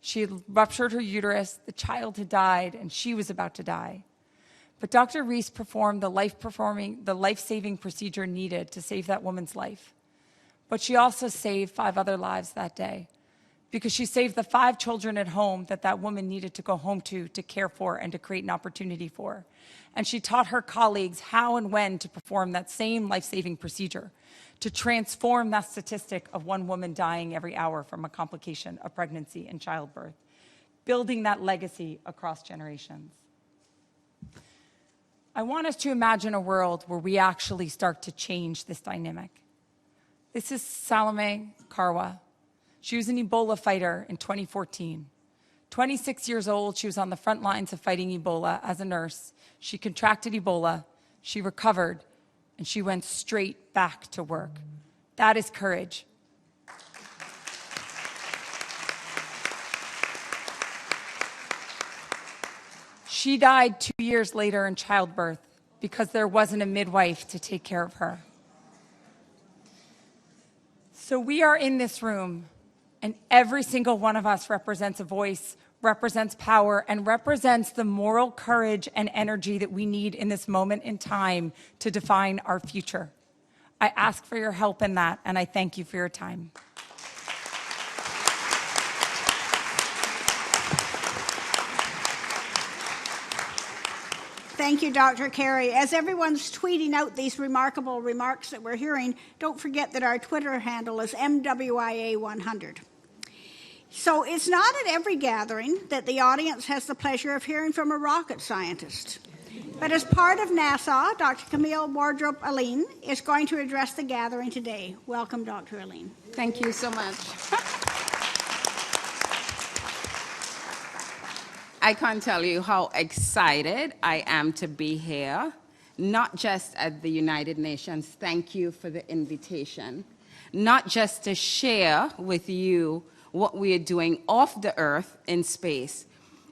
Speaker 9: She had ruptured her uterus, the child had died, and she was about to die. But Dr. Reese performed the life-saving procedure needed to save that woman's life. But she also saved 5 other lives that day because she saved the 5 children at home that woman needed to go home to care for, and to create an opportunity for. And she taught her colleagues how and when to perform that same life-saving procedure to transform that statistic of 1 woman dying every hour from a complication of pregnancy and childbirth, building that legacy across generations. I want us to imagine a world where we actually start to change this dynamic. This is Salome Karwa. She was an Ebola fighter in 2014. 26 years old, she was on the front lines of fighting Ebola as a nurse. She contracted Ebola, she recovered, and she went straight back to work. That is courage. She died 2 years later in childbirth because there wasn't a midwife to take care of her. So we are in this room, and every single one of us represents a voice, represents power, and represents the moral courage and energy that we need in this moment in time to define our future. I ask for your help in that, and I thank you for your time.
Speaker 2: Thank you, Dr. Carey. As everyone's tweeting out these remarkable remarks that we're hearing, don't forget that our Twitter handle is MWIA100. So it's not at every gathering that the audience has the pleasure of hearing from a rocket scientist. But as part of NASA, Dr. Camille Wardrop-Aline is going to address the gathering today. Welcome, Dr. Aline.
Speaker 10: Thank you so much. I can't tell you how excited I am to be here, not just at the United Nations. Thank you for the invitation. Not just to share with you what we are doing off the Earth in space,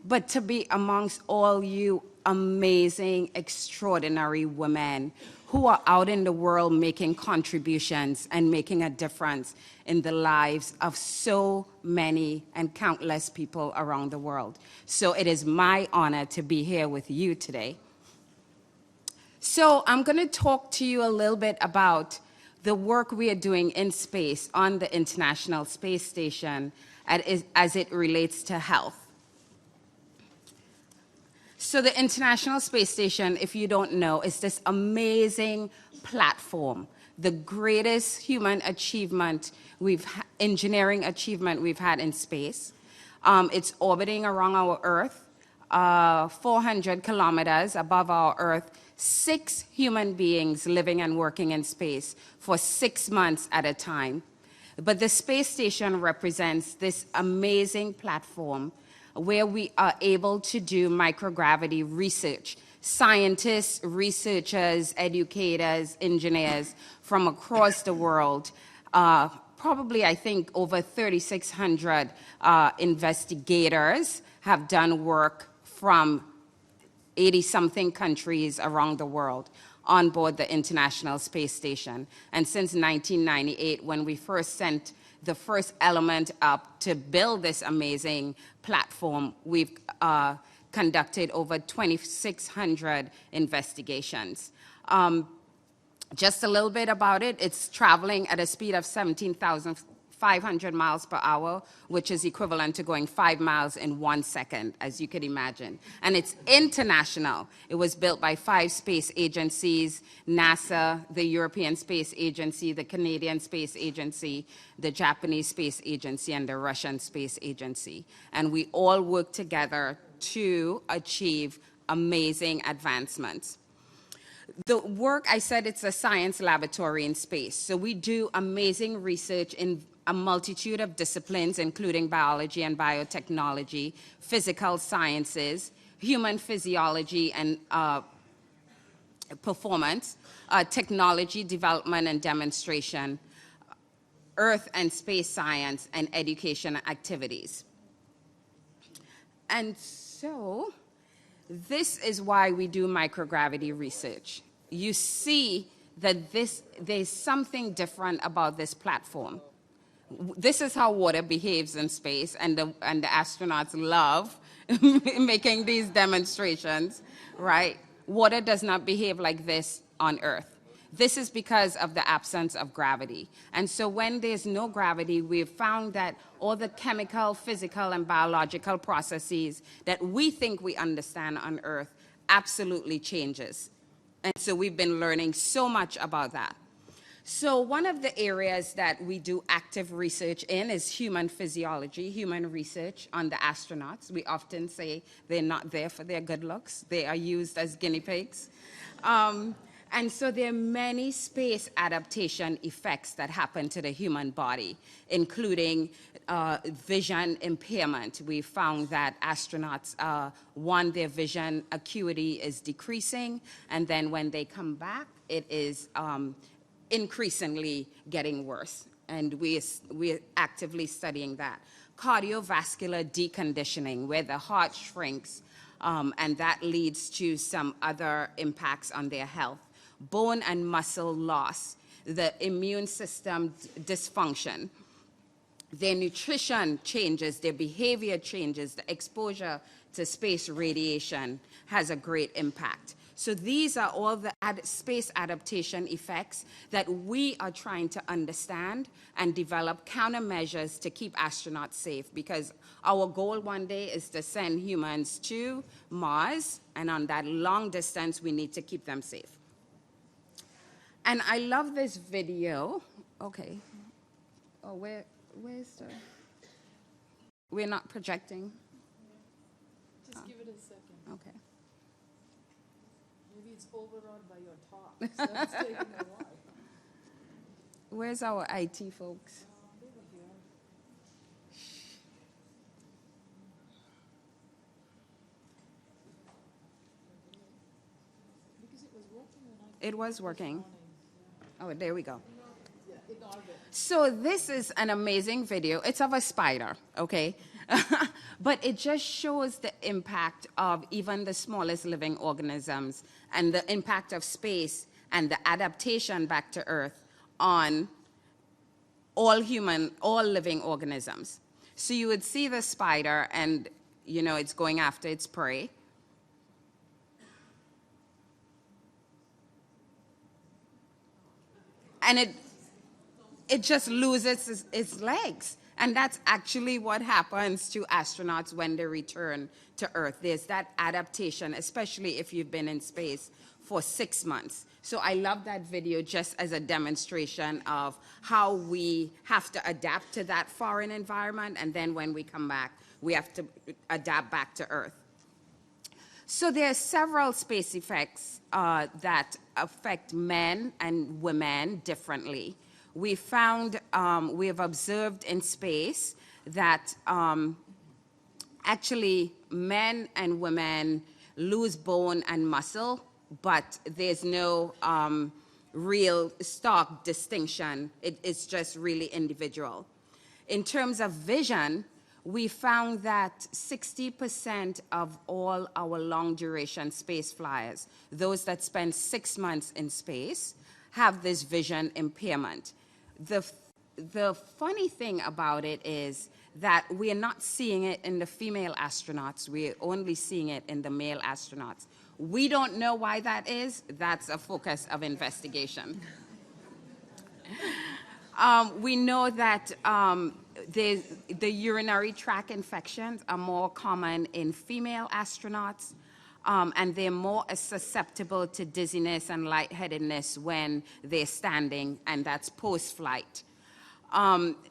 Speaker 10: but to be amongst all you amazing, extraordinary women who are out in the world making contributions and making a difference in the lives of so many and countless people around the world. So it is my honor to be here with you today. So I'm going to talk to you a little bit about the work we are doing in space on the International Space Station as it relates to health. So the International Space Station, if you don't know, is this amazing platform, the greatest human achievement engineering achievement we've had in space. It's orbiting around our Earth, 400 kilometers above our Earth, 6 human beings living and working in space for 6 months at a time. But the space station represents this amazing platform where we are able to do microgravity research. Scientists, researchers, educators, engineers from across the world, probably I think over 3,600 investigators have done work from 80-something countries around the world on board the International Space Station. And since 1998, when we first sent the first element up to build this amazing platform, we've conducted over 2,600 investigations. Just a little bit about it, it's traveling at a speed of 17,500 miles per hour, which is equivalent to going 5 miles in 1 second, as you could imagine. And it's international. It was built by 5 space agencies: NASA, the European Space Agency, the Canadian Space Agency, the Japanese Space Agency, and the Russian Space Agency. And we all work together to achieve amazing advancements. The work, I said, it's a science laboratory in space. So we do amazing research in a multitude of disciplines, including biology and biotechnology, physical sciences, human physiology and performance, technology development and demonstration, earth and space science, and education activities. And so this is why we do microgravity research. You see that there's something different about this platform. This is how water behaves in space, and the astronauts love making these demonstrations, right? Water does not behave like this on Earth. This is because of the absence of gravity. And so when there's no gravity, we've found that all the chemical, physical, and biological processes that we think we understand on Earth absolutely changes. And so we've been learning so much about that. So one of the areas that we do active research in is human physiology, human research on the astronauts. We often say they're not there for their good looks. They are used as guinea pigs. And so there are many space adaptation effects that happen to the human body, including vision impairment. We found that astronauts, their vision acuity is decreasing, and then when they come back, it is increasingly getting worse. And we're actively studying that. Cardiovascular deconditioning, where the heart shrinks, and that leads to some other impacts on their health. Bone and muscle loss, the immune system dysfunction, their nutrition changes, their behavior changes, the exposure to space radiation has a great impact. So these are all the space adaptation effects that we are trying to understand and develop countermeasures to keep astronauts safe, because our goal one day is to send humans to Mars, and on that long distance, we need to keep them safe. And I love this video. Okay. Oh, where's the... We're not projecting?
Speaker 11: Just give it a second.
Speaker 10: Okay.
Speaker 11: Maybe it's overrun by your talk, so it's taking a while.
Speaker 10: Where's our IT folks?
Speaker 11: Because it was working when
Speaker 10: It was working. Oh, there we go.
Speaker 11: in orbit.
Speaker 10: So this is an amazing video. It's of a spider, okay? But it just shows the impact of even the smallest living organisms and the impact of space and the adaptation back to Earth on all living organisms. So you would see the spider and, you know, it's going after its prey. And it just loses its legs. And that's actually what happens to astronauts when they return to Earth. There's that adaptation, especially if you've been in space for 6 months. So I love that video just as a demonstration of how we have to adapt to that foreign environment, and then when we come back, we have to adapt back to Earth. So there are several space effects that affect men and women differently. We found, we have observed in space that actually men and women lose bone and muscle, but there's no real stark distinction. It's just really individual. In terms of vision, we found that 60% of all our long-duration space flyers, those that spend 6 months in space, have this vision impairment. The funny thing about it is that we are not seeing it in the female astronauts. We're only seeing it in the male astronauts. We don't know why that is. That's a focus of investigation. We know that the urinary tract infections are more common in female astronauts, and they're more susceptible to dizziness and lightheadedness when they're standing, and that's post-flight.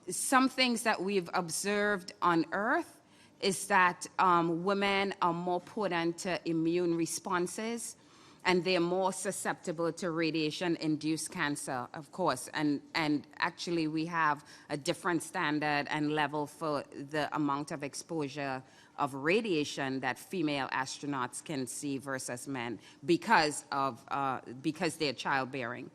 Speaker 10: Some things that we've observed on Earth is that women are more potent to immune responses, and they're more susceptible to radiation-induced cancer, of course. And actually, we have a different standard and level for the amount of exposure of radiation that female astronauts can see versus men because they're childbearing.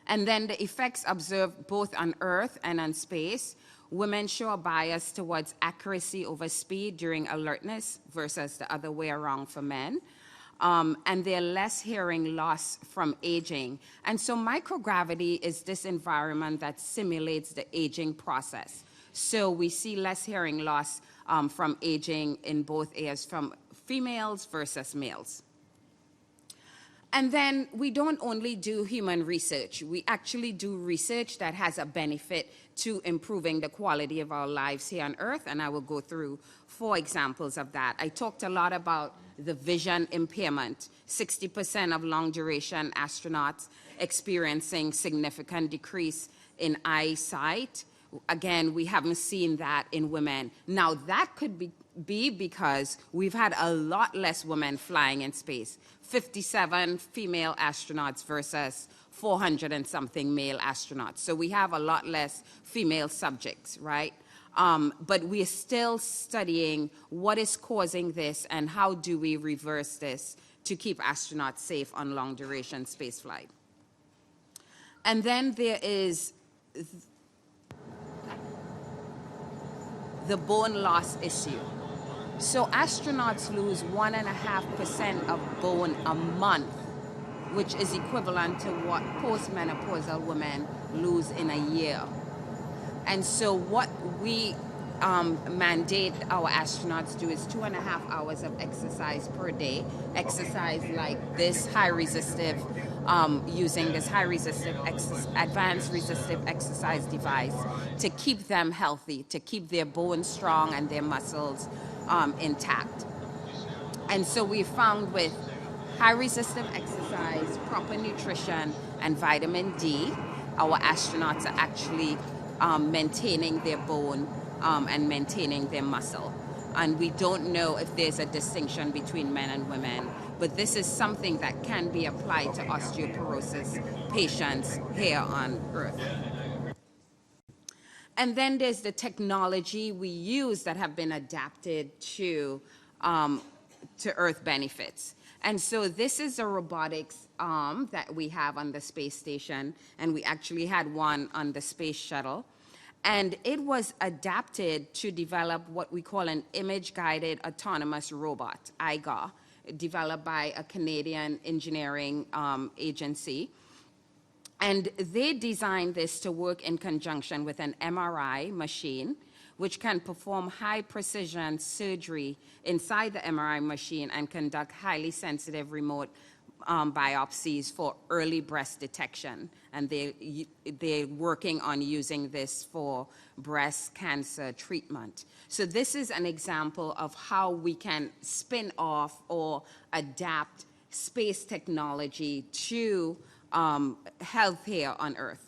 Speaker 10: And then the effects observed both on Earth and on space. Women show a bias towards accuracy over speed during alertness versus the other way around for men. And they're less hearing loss from aging. And so microgravity is this environment that simulates the aging process. So we see less hearing loss from aging in both areas from females versus males. And then we don't only do human research. We actually do research that has a benefit to improving the quality of our lives here on Earth, and I will go through 4 examples of that. I talked a lot about the vision impairment. 60% of long-duration astronauts experiencing significant decrease in eyesight. Again, we haven't seen that in women. Now, that could be because we've had a lot less women flying in space. 57 female astronauts versus 400 and something male astronauts. So we have a lot less female subjects, right? But we're still studying what is causing this and how do we reverse this to keep astronauts safe on long-duration spaceflight. And then there is the bone loss issue. So astronauts lose 1.5% of bone a month, which is equivalent to what postmenopausal women lose in a year. And so what we mandate our astronauts do is 2.5 hours of exercise per day. Exercise like this high resistive, using this high resistive, advanced resistive exercise device to keep them healthy, to keep their bones strong and their muscles intact. And so we found with high resistive exercise, proper nutrition, and vitamin D, our astronauts are actually maintaining their bone and maintaining their muscle. And we don't know if there's a distinction between men and women, but this is something that can be applied to osteoporosis patients here on Earth. And then there's the technology we use that have been adapted to Earth benefits. And so this is a robotics arm that we have on the space station, and we actually had one on the space shuttle. And it was adapted to develop what we call an image-guided autonomous robot, IGA, developed by a Canadian engineering agency. And they designed this to work in conjunction with an MRI machine, which can perform high-precision surgery inside the MRI machine and conduct highly sensitive remote biopsies for early breast detection. And they're working on using this for breast cancer treatment. So this is an example of how we can spin off or adapt space technology to health here on Earth.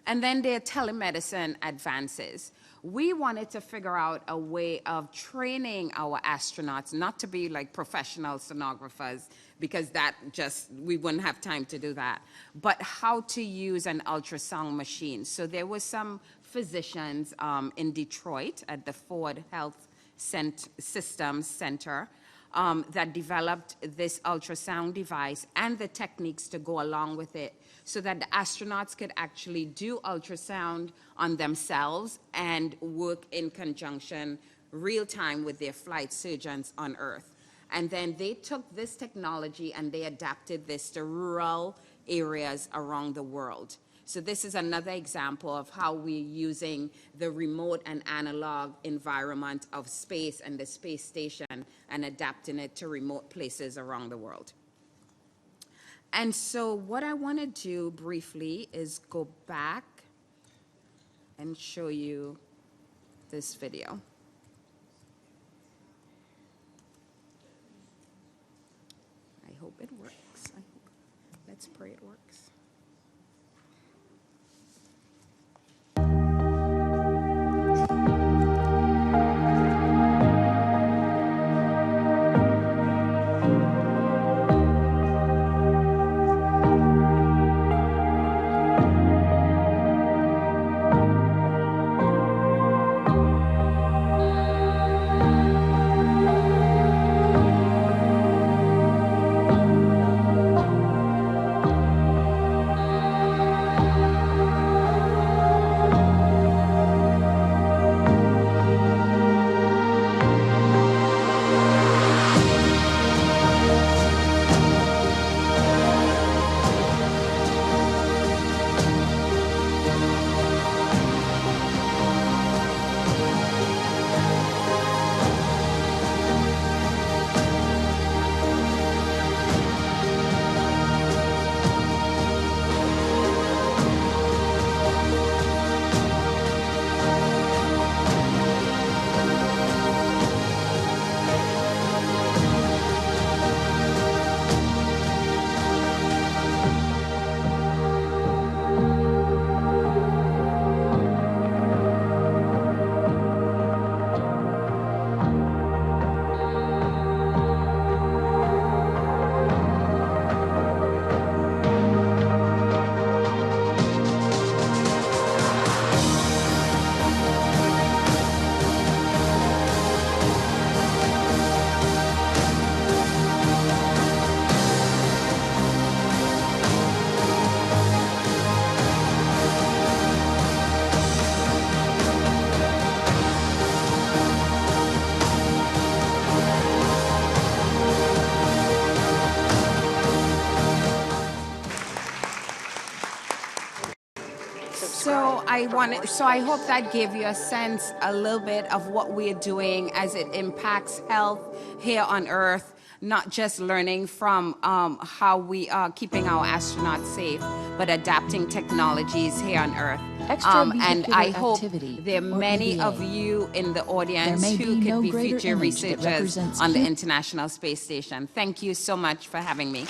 Speaker 10: And then there are telemedicine advances. We wanted to figure out a way of training our astronauts not to be like professional sonographers, because we wouldn't have time to do that, but how to use an ultrasound machine. So there were some physicians in Detroit at the Ford Health Systems Center that developed this ultrasound device and the techniques to go along with it, so that the astronauts could actually do ultrasound on themselves and work in conjunction real time with their flight surgeons on Earth. And then they took this technology and they adapted this to rural areas around the world. So this is another example of how we're using the remote and analog environment of space and the space station and adapting it to remote places around the world. And so what I want to do briefly is go back and show you this video. I hope it works. Let's pray it works. I hope that gave you a sense, a little bit of what we're doing as it impacts health here on Earth, not just learning from how we are keeping our astronauts safe, but adapting technologies here on Earth. And I hope there are many of you in the audience who could be future researchers on the International Space Station. Thank you so much for having me.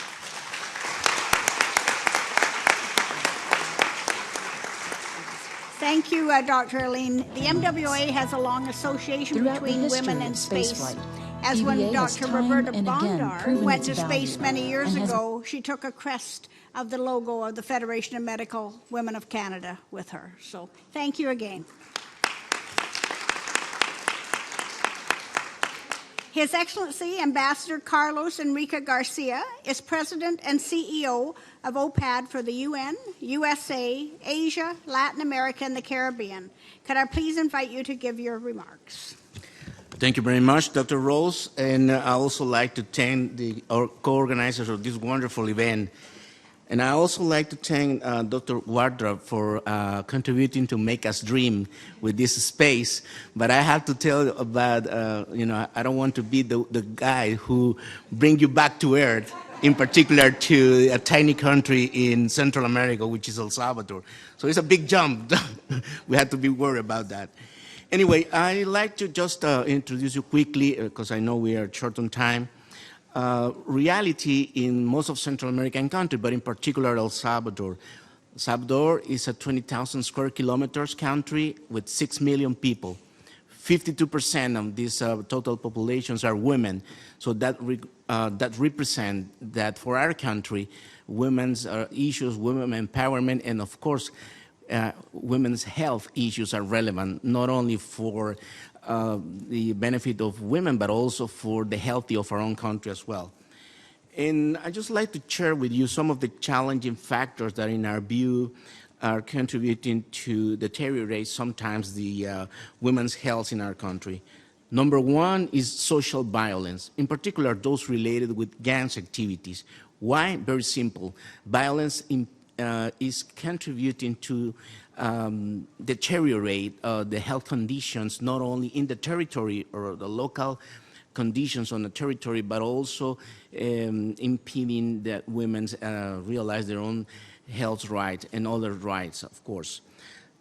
Speaker 2: Thank you, Dr. Aline. The MWA has a long association between women and space. As when Dr. Roberta Bondar went to space many years ago, she took a crest of the logo of the Federation of Medical Women of Canada with her. So thank you again. His Excellency Ambassador Carlos Enrique Garcia is President and CEO of OPAD for the UN, USA, Asia, Latin America, and the Caribbean. Could I please invite you to give your remarks?
Speaker 12: Thank you very much, Dr. Rose, and I also like to thank the co-organizers of this wonderful event. And I also like to thank Dr. Wardrop for contributing to make us dream with this space. But I have to tell you about, I don't want to be the guy who bring you back to Earth, in particular to a tiny country in Central America, which is El Salvador. So it's a big jump. We have to be worried about that. Anyway, I'd like to just introduce you quickly, because I know we are short on time. Reality in most of Central American countries, but in particular El Salvador. El Salvador is a 20,000 square kilometers country with 6 million people. 52% of these total populations are women. So that represents that for our country, women's issues, women empowerment, and of course, women's health issues are relevant, not only for the benefit of women, but also for the health of our own country as well. And I'd just like to share with you some of the challenging factors that, in our view, are contributing to deteriorate sometimes the women's health in our country. Number one is social violence, in particular those related with gangs activities. Why? Very simple. Violence is contributing to deteriorate the health conditions, not only in the territory or the local conditions on the territory, but also impeding that women realize their own health rights and other rights, of course.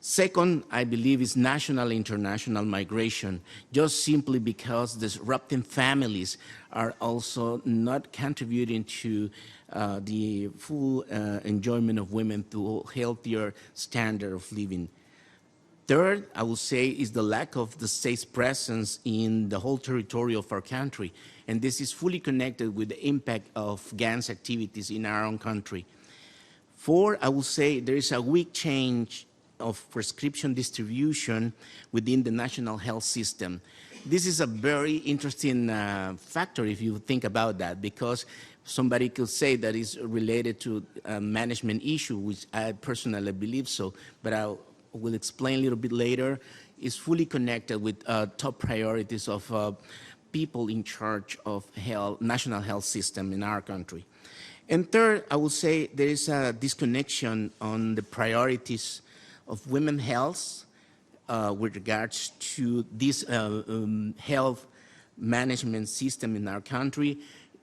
Speaker 12: Second, I believe, is national international migration, just simply because disrupting families are also not contributing to the full enjoyment of women to a healthier standard of living. Third, I would say, is the lack of the state's presence in the whole territory of our country. And this is fully connected with the impact of gangs activities in our own country. Four, I would say there is a weak change of prescription distribution within the national health system. This is a very interesting factor if you think about that, because somebody could say that it's related to a management issue, which I personally believe so, but I will explain a little bit later. It's fully connected with top priorities of people in charge of health, national health system in our country. And third, I would say there is a disconnection on the priorities of women's health with regards to this health management system in our country,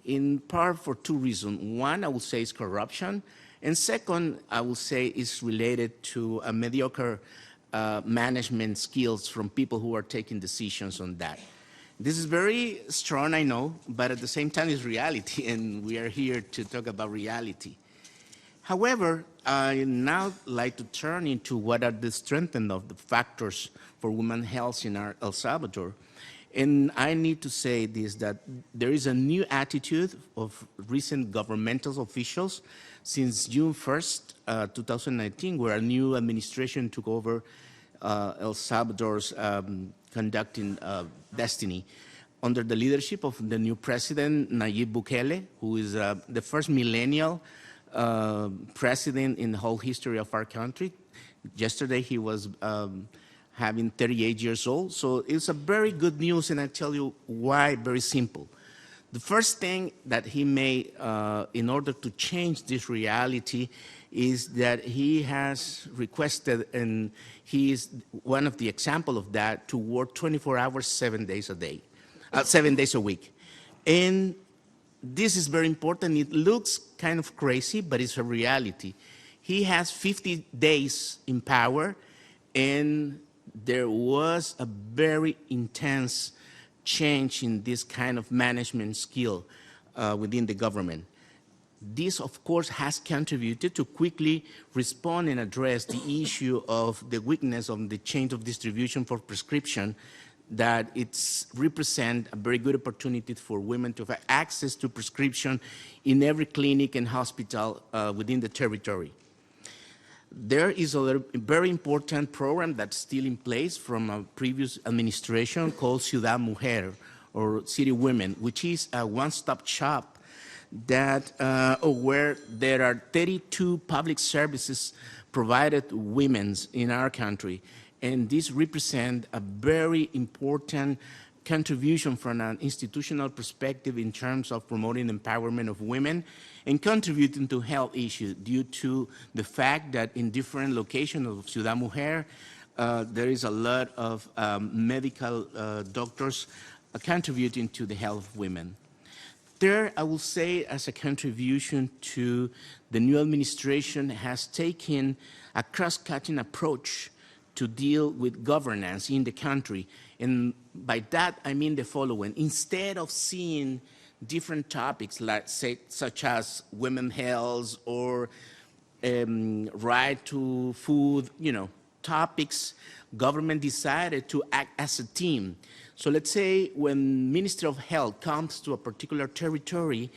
Speaker 12: in part for two reasons. One, I would say, is corruption. And second, I would say, is related to a mediocre management skills from people who are taking decisions on that. This is very strong, I know, but at the same time it's reality, and we are here to talk about reality. However, I now like to turn into what are the strengths of the factors for women's health in El Salvador. And I need to say this, that there is a new attitude of recent governmental officials since June 1st, 2019, where a new administration took over El Salvador's conducting destiny under the leadership of the new president, Nayib Bukele, who is the first millennial president in the whole history of our country. Yesterday he was having 38 years old. So it's a very good news, and I tell you why. Very simple. The first thing that he made in order to change this reality is that he has requested, and he is one of the example of that, to work 24 hours, 7 days a day, 7 days a week. And this is very important. It looks kind of crazy, but it's a reality. He has 50 days in power, and there was a very intense change in this kind of management skill within the government. This, of course, has contributed to quickly respond and address the issue of the weakness of the chain of distribution for prescription, that it's represent a very good opportunity for women to have access to prescription in every clinic and hospital within the territory. There is a very important program that's still in place from a previous administration called Ciudad Mujer, or City Women, which is a one-stop shop that where there are 32 public services provided to women in our country. And this represents a very important contribution from an institutional perspective in terms of promoting empowerment of women and contributing to health issues due to the fact that in different locations of Ciudad Mujer, there is a lot of medical doctors contributing to the health of women. Third, I will say as a contribution to the new administration has taken a cross-cutting approach to deal with governance in the country. And by that, I mean the following. Instead of seeing different topics like, say, such as women's health or right to food, topics, government decided to act as a team. So let's say when Ministry of Health comes to a particular territory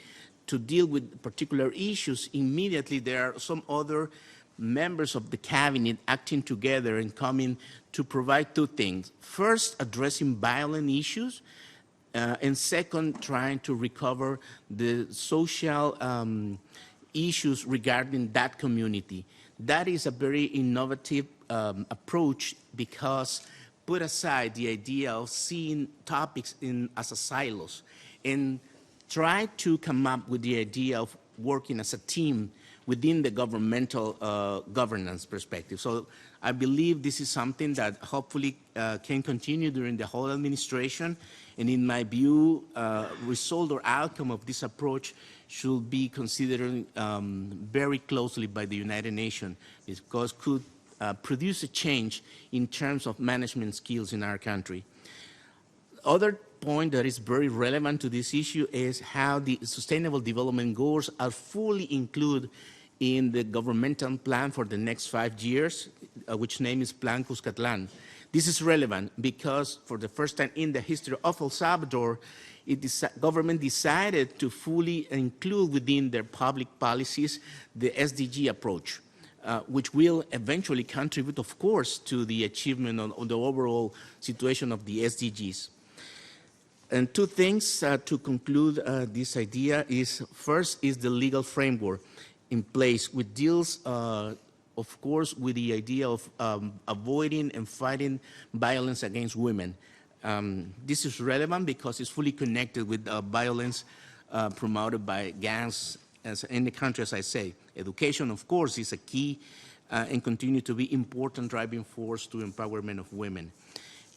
Speaker 12: to deal with particular issues, immediately there are some other members of the cabinet acting together and coming to provide two things. First, addressing violent issues, and second, trying to recover the social issues regarding that community. That is a very innovative approach because put aside the idea of seeing topics as a silos and try to come up with the idea of working as a team within the governmental governance perspective. So I believe this is something that hopefully can continue during the whole administration. And in my view, result or outcome of this approach should be considered very closely by the United Nations because could produce a change in terms of management skills in our country. Other point that is very relevant to this issue is how the Sustainable Development Goals are fully included in the governmental plan for the next 5 years, which name is Plan Cuscatlan. This is relevant because for the first time in the history of El Salvador, government decided to fully include within their public policies the SDG approach, which will eventually contribute, of course, to the achievement of the overall situation of the SDGs. And two things to conclude this idea is, first is the legal framework in place, which deals, of course, with the idea of avoiding and fighting violence against women. This is relevant because it's fully connected with violence promoted by gangs in the country, as I say. Education, of course, is a key and continue to be important driving force to empowerment of women.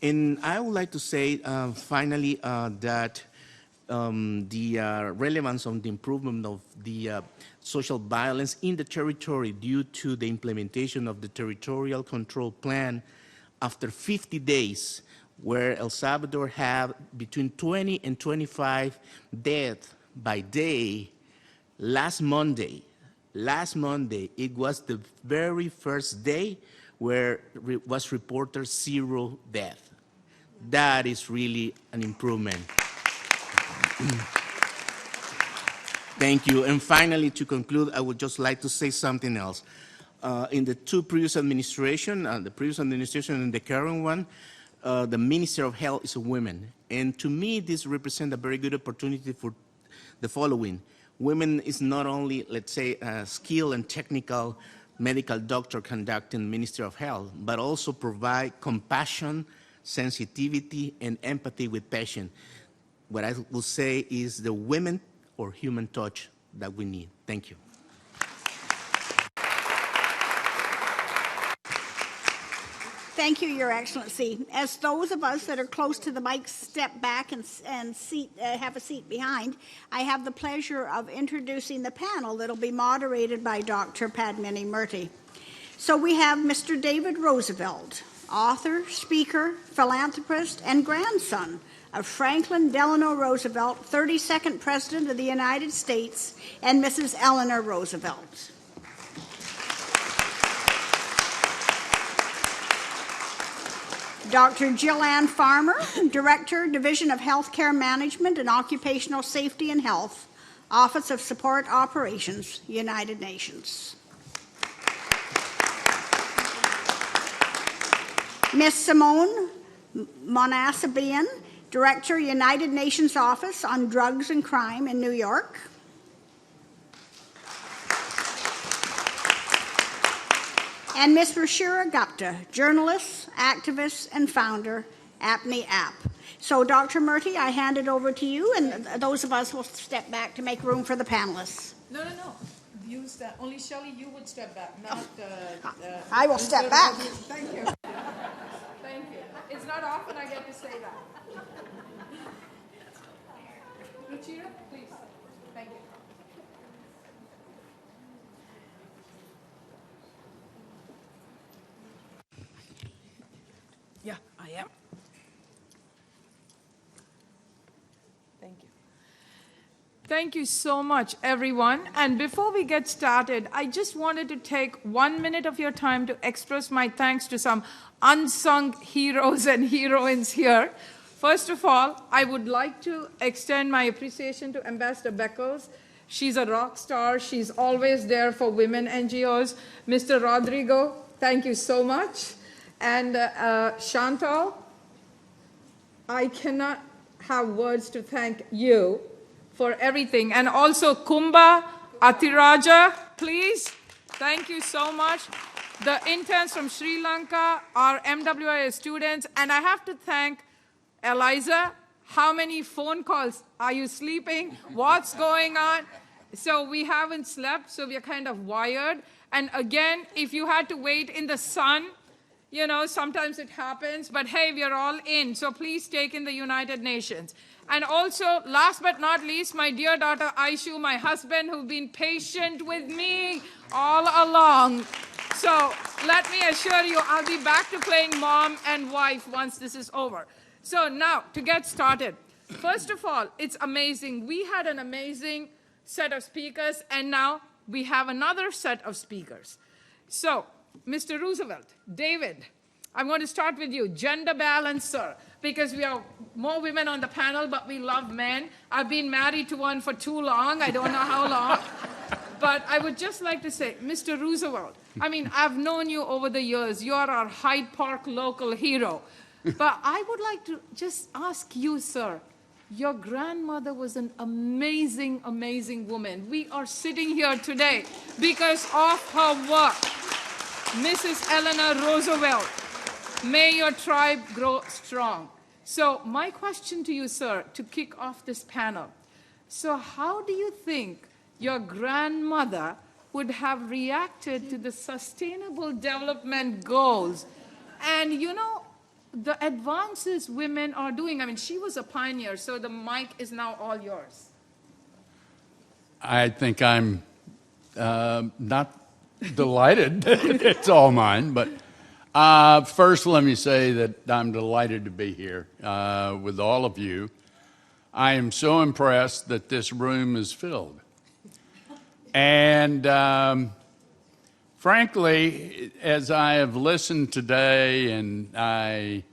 Speaker 12: And I would like to say, finally, that the relevance of the improvement of the social violence in the territory due to the implementation of the Territorial Control Plan after 50 days, where El Salvador had between 20 and 25 deaths by day. Last Monday, it was the very first day where was reported 0 death. That is really an improvement. Thank you. And finally, to conclude, I would just like to say something else. In the two previous administrations, the previous administration and the current one, the Minister of Health is a woman. And to me, this represents a very good opportunity for the following. Women is not only, let's say, a skilled and technical medical doctor conducting Ministry of Health, but also provide compassion, sensitivity, and empathy with patients. what I will say is the women or human touch that we need. Thank you.
Speaker 2: Thank you, Your Excellency. As those of us that are close to the mic step back and have a seat behind, I have the pleasure of introducing the panel that'll be moderated by Dr. Padmini Murthy. So we have Mr. David Roosevelt, author, speaker, philanthropist, and grandson of Franklin Delano Roosevelt, 32nd President of the United States, and Mrs. Eleanor Roosevelt. Dr. Jill Ann Farmer, Director, Division of Healthcare Management and Occupational Safety and Health, Office of Support Operations, United Nations. Ms. Simone Monasabian, Director, United Nations Office on Drugs and Crime in New York. And Ms. Ruchira Gupta, journalist, activist, and founder, APNI App. So, Dr. Murthy, I hand it over to you, and those of us will step back to make room for the panelists.
Speaker 3: No. Use that. Only Shelley, you would step back, not.
Speaker 2: I will step back.
Speaker 3: Thank you. Thank you. It's not often I get to say that. Ruchira, please. Thank you. Yeah, I am. Thank you. Thank you so much, everyone. And before we get started, I just wanted to take 1 minute of your time to express my thanks to some unsung heroes and heroines here. First of all, I would like to extend my appreciation to Ambassador Beckles. She's a rock star. She's always there for women NGOs. Mr. Rodrigo, thank you so much. And Chantal, I cannot have words to thank you for everything. And also Kumba, Atiraja, please. Thank you so much. The interns from Sri Lanka, our MWIA students, and I have to thank Eliza. How many phone calls? Are you sleeping? What's going on? So we haven't slept, so we're kind of wired. And again, if you had to wait in the sun, you know, sometimes it happens, but hey, we're all in, so please take in the United Nations. And also, last but not least, my dear daughter Aishu, my husband, who've been patient with me all along. So let me assure you, I'll be back to playing mom and wife once this is over. So now, to get started, first of all, it's amazing. We had an amazing set of speakers, and now we have another set of speakers. So, Mr. Roosevelt, David, I'm going to start with you. Gender balance, sir, because we are more women on the panel, but we love men. I've been married to one for too long. I don't know how long. But I would just like to say, Mr. Roosevelt, I mean, I've known you over the years. You are our Hyde Park local hero. But I would like to just ask you, sir, your grandmother was an amazing, amazing woman. We are sitting here today because of her work. Mrs. Eleanor Roosevelt, may your tribe grow strong. So my question to you, sir, to kick off this panel. So how do you think your grandmother would have reacted to the Sustainable Development Goals? And you know, the advances women are doing. I mean, she was a pioneer, so the mic is now all yours.
Speaker 13: I think I'm not delighted. It's all mine. But first, let me say that I'm delighted to be here with all of you. I am so impressed that this room is filled. And frankly, as I have listened today and I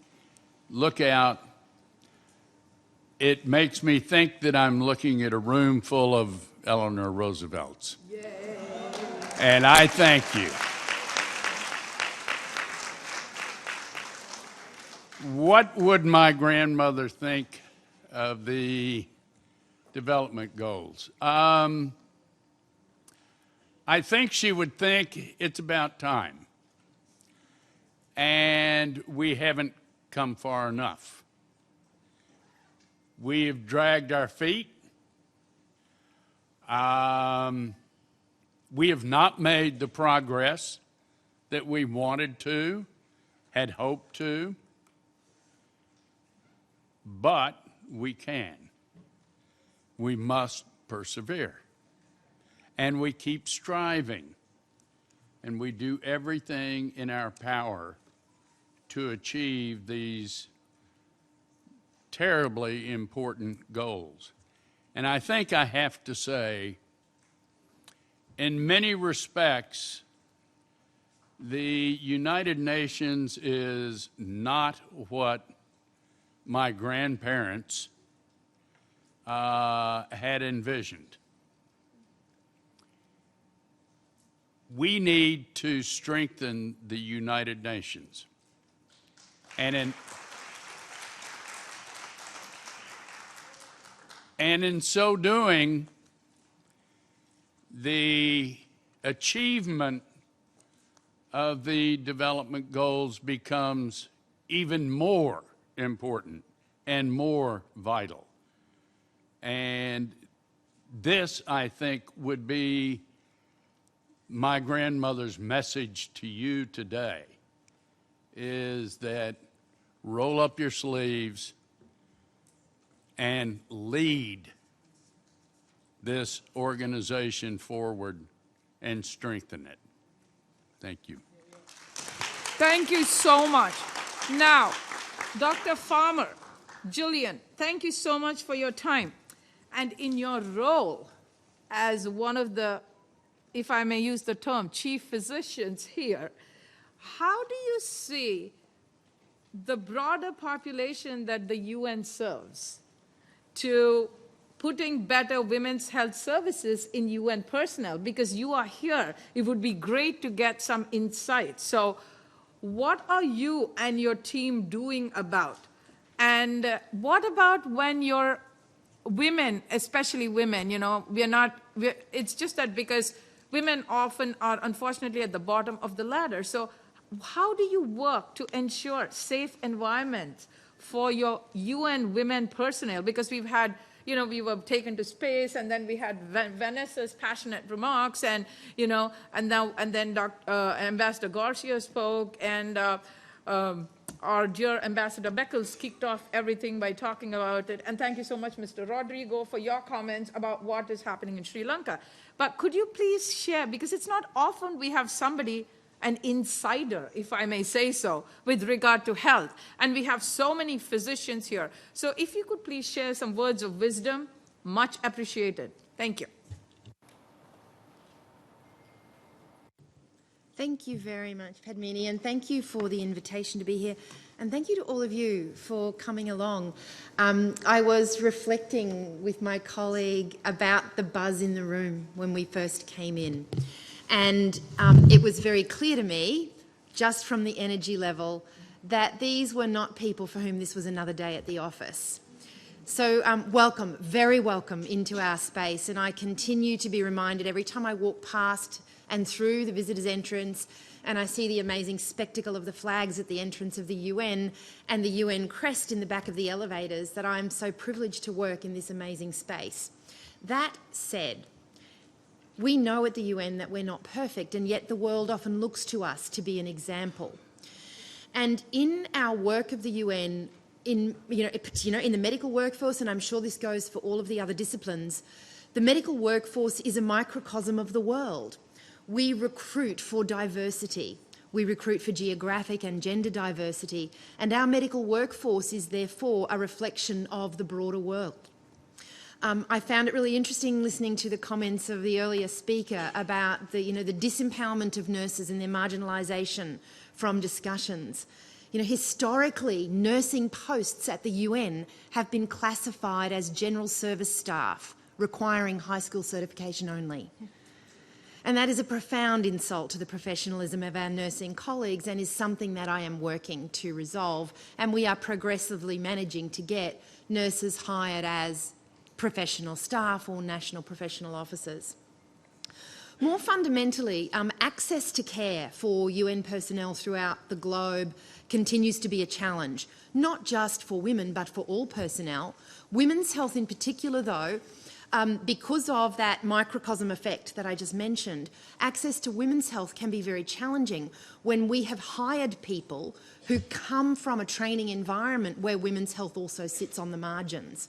Speaker 13: look out, it makes me think that I'm looking at a room full of Eleanor Roosevelts. Yay. And I thank you. What would my grandmother think of the development goals? I think she would think it's about time. And we haven't come far enough. We have dragged our feet. We have not made the progress that we wanted to, had hoped to, but we can. We must persevere. And we keep striving. And we do everything in our power to achieve these terribly important goals. And I think I have to say, in many respects, the United Nations is not what my grandparents had envisioned. We need to strengthen the United Nations. And in so doing, the achievement of the development goals becomes even more important and more vital. And this, I think, would be my grandmother's message to you today, is that roll up your sleeves and lead this organization forward and strengthen it. Thank you.
Speaker 3: Thank you so much. Now, Dr. Farmer, Jillian, thank you so much for your time. And in your role as one of the, if I may use the term, chief physicians here, how do you see the broader population that the UN serves to putting better women's health services in UN personnel? Because you are here, it would be great to get some insight. So what are you and your team doing about? And what about when your women, especially women, you know, it's just that because women often are unfortunately at the bottom of the ladder. So how do you work to ensure safe environments for your UN women personnel? Because we've had, you know, we were taken to space, and then we had Vanessa's passionate remarks, and, you know, and then Ambassador Garcia spoke, and our dear Ambassador Beckles kicked off everything by talking about it. And thank you so much, Mr. Rodrigo, for your comments about what is happening in Sri Lanka. But could you please share, because it's not often we have somebody, an insider, if I may say so, with regard to health. And we have so many physicians here. So if you could please share some words of wisdom, much appreciated. Thank you.
Speaker 14: Thank you very much, Padmini, and thank you for the invitation to be here. And thank you to all of you for coming along. I was reflecting with my colleague about the buzz in the room when we first came in. And it was very clear to me, just from the energy level, that these were not people for whom this was another day at the office. So welcome, very welcome into our space. And I continue to be reminded every time I walk past and through the visitors' entrance, and I see the amazing spectacle of the flags at the entrance of the UN and the UN crest in the back of the elevators, that I'm so privileged to work in this amazing space. That said, we know at the UN that we're not perfect, and yet the world often looks to us to be an example. And in our work of the UN, in the medical workforce, and I'm sure this goes for all of the other disciplines, the medical workforce is a microcosm of the world. We recruit for diversity. We recruit for geographic and gender diversity, and our medical workforce is therefore a reflection of the broader world. I found it really interesting listening to the comments of the earlier speaker about the disempowerment of nurses and their marginalisation from discussions. Historically, nursing posts at the UN have been classified as general service staff, requiring high school certification only. And that is a profound insult to the professionalism of our nursing colleagues, and is something that I am working to resolve. And we are progressively managing to get nurses hired as professional staff or national professional officers. More fundamentally, access to care for UN personnel throughout the globe continues to be a challenge, not just for women, but for all personnel. Women's health in particular, though, because of that microcosm effect that I just mentioned, access to women's health can be very challenging when we have hired people who come from a training environment where women's health also sits on the margins.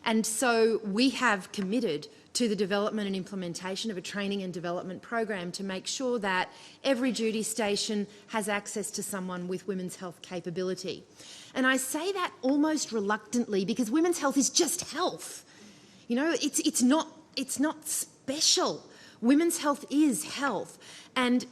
Speaker 14: And so we have committed to the development and implementation of a training and development program to make sure that every duty station has access to someone with women's health capability. And I say that almost reluctantly because women's health is just health. You know, it's not special. Women's health is health. And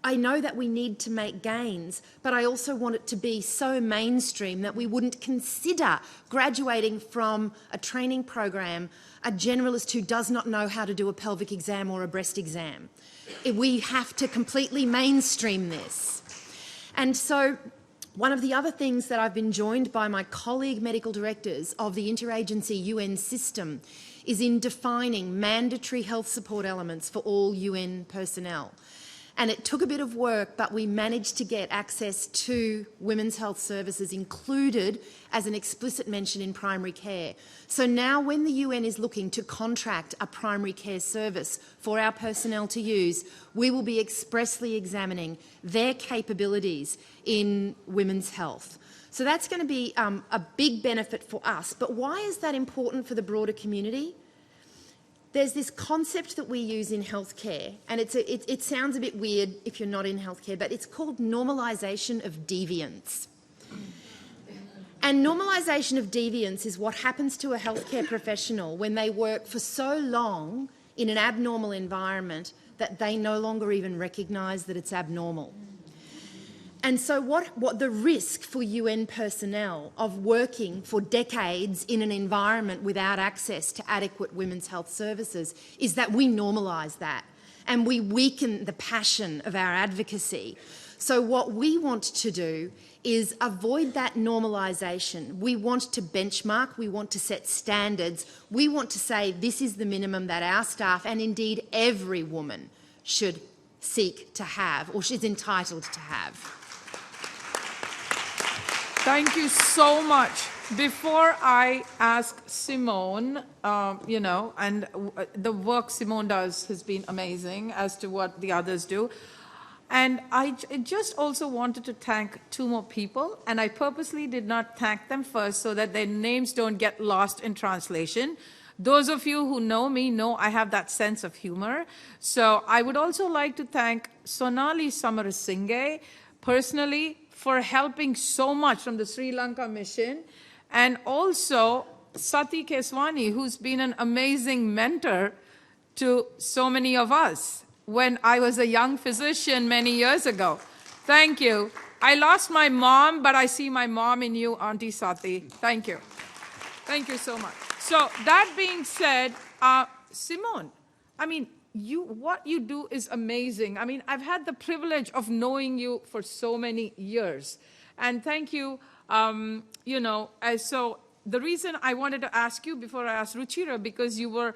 Speaker 14: I know that we need to make gains, but I also want it to be so mainstream that we wouldn't consider graduating from a training program a generalist who does not know how to do a pelvic exam or a breast exam. We have to completely mainstream this. And so one of the other things that I've been joined by my colleague medical directors of the interagency UN system is in defining mandatory health support elements for all UN personnel. And it took a bit of work, but we managed to get access to women's health services included as an explicit mention in primary care. So now when the UN is looking to contract a primary care service for our personnel to use, we will be expressly examining their capabilities in women's health. So that's going to be a big benefit for us. But why is that important for the broader community? There's this concept that we use in healthcare, and it sounds a bit weird if you're not in healthcare, but it's called normalisation of deviance. And normalisation of deviance is what happens to a healthcare professional when they work for so long in an abnormal environment that they no longer even recognise that it's abnormal. And so what the risk for UN personnel of working for decades in an environment without access to adequate women's health services is that we normalise that and we weaken the passion of our advocacy. So what we want to do is avoid that normalisation. We want to benchmark, we want to set standards, we want to say this is the minimum that our staff and indeed every woman should seek to have or is entitled to have.
Speaker 3: Thank you so much. Before I ask Simone, and the work Simone does has been amazing as to what the others do. And I just also wanted to thank two more people, and I purposely did not thank them first so that their names don't get lost in translation. Those of you who know me know I have that sense of humor. So I would also like to thank Sonali Samarasinghe personally for helping so much from the Sri Lanka mission, and also Sati Keswani, who's been an amazing mentor to so many of us when I was a young physician many years ago. Thank you. I lost my mom, but I see my mom in you, Auntie Sati. Thank you. Thank you so much. So that being said, Simone, I mean, what you do is amazing. I mean, I've had the privilege of knowing you for so many years. And thank you, so the reason I wanted to ask you before I asked Ruchira, because you were,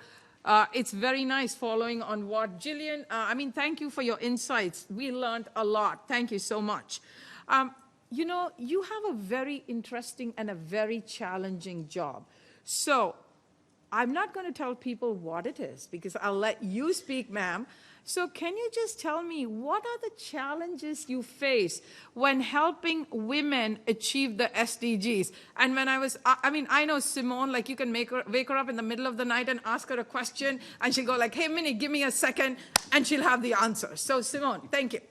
Speaker 3: it's very nice following on what Jillian, thank you for your insights. We learned a lot. Thank you so much. You have a very interesting and a very challenging job. So I'm not going to tell people what it is because I'll let you speak, ma'am. So can you just tell me what are the challenges you face when helping women achieve the SDGs? And when I know Simone, like you can wake her up in the middle of the night and ask her a question and she'll go like, hey, Minnie, give me a second, and she'll have the answer. So Simone, thank you.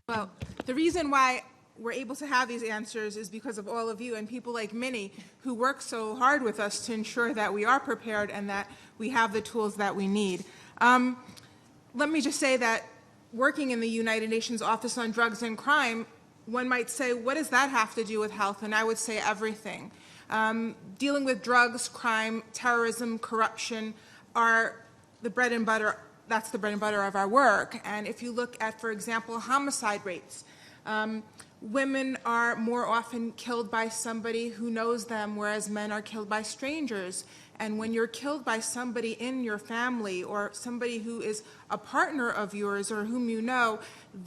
Speaker 15: Well, the reason why we're able to have these answers is because of all of you and people like Minnie who work so hard with us to ensure that we are prepared and that we have the tools that we need. Let me just say that working in the United Nations Office on Drugs and Crime, one might say, what does that have to do with health? And I would say everything. Dealing with drugs, crime, terrorism, corruption are the bread and butter. That's the bread and butter of our work. And if you look at, for example, homicide rates, Women are more often killed by somebody who knows them, whereas men are killed by strangers. And when you're killed by somebody in your family or somebody who is a partner of yours or whom you know,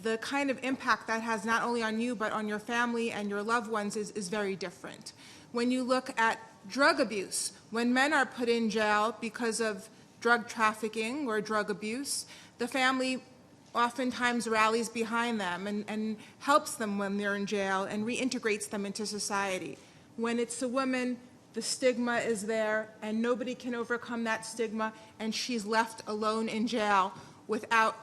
Speaker 15: the kind of impact that has not only on you but on your family and your loved ones is very different. When you look at drug abuse, when men are put in jail because of drug trafficking or drug abuse, the family oftentimes rallies behind them and helps them when they're in jail and reintegrates them into society. When it's a woman, the stigma is there and nobody can overcome that stigma, and she's left alone in jail without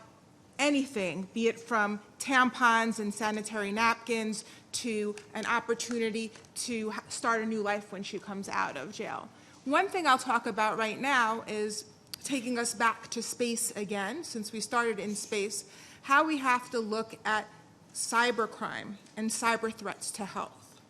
Speaker 15: anything, be it from tampons and sanitary napkins to an opportunity to start a new life when she comes out of jail. One thing I'll talk about right now is taking us back to space again, since we started in space, how we have to look at cybercrime and cyber threats to health.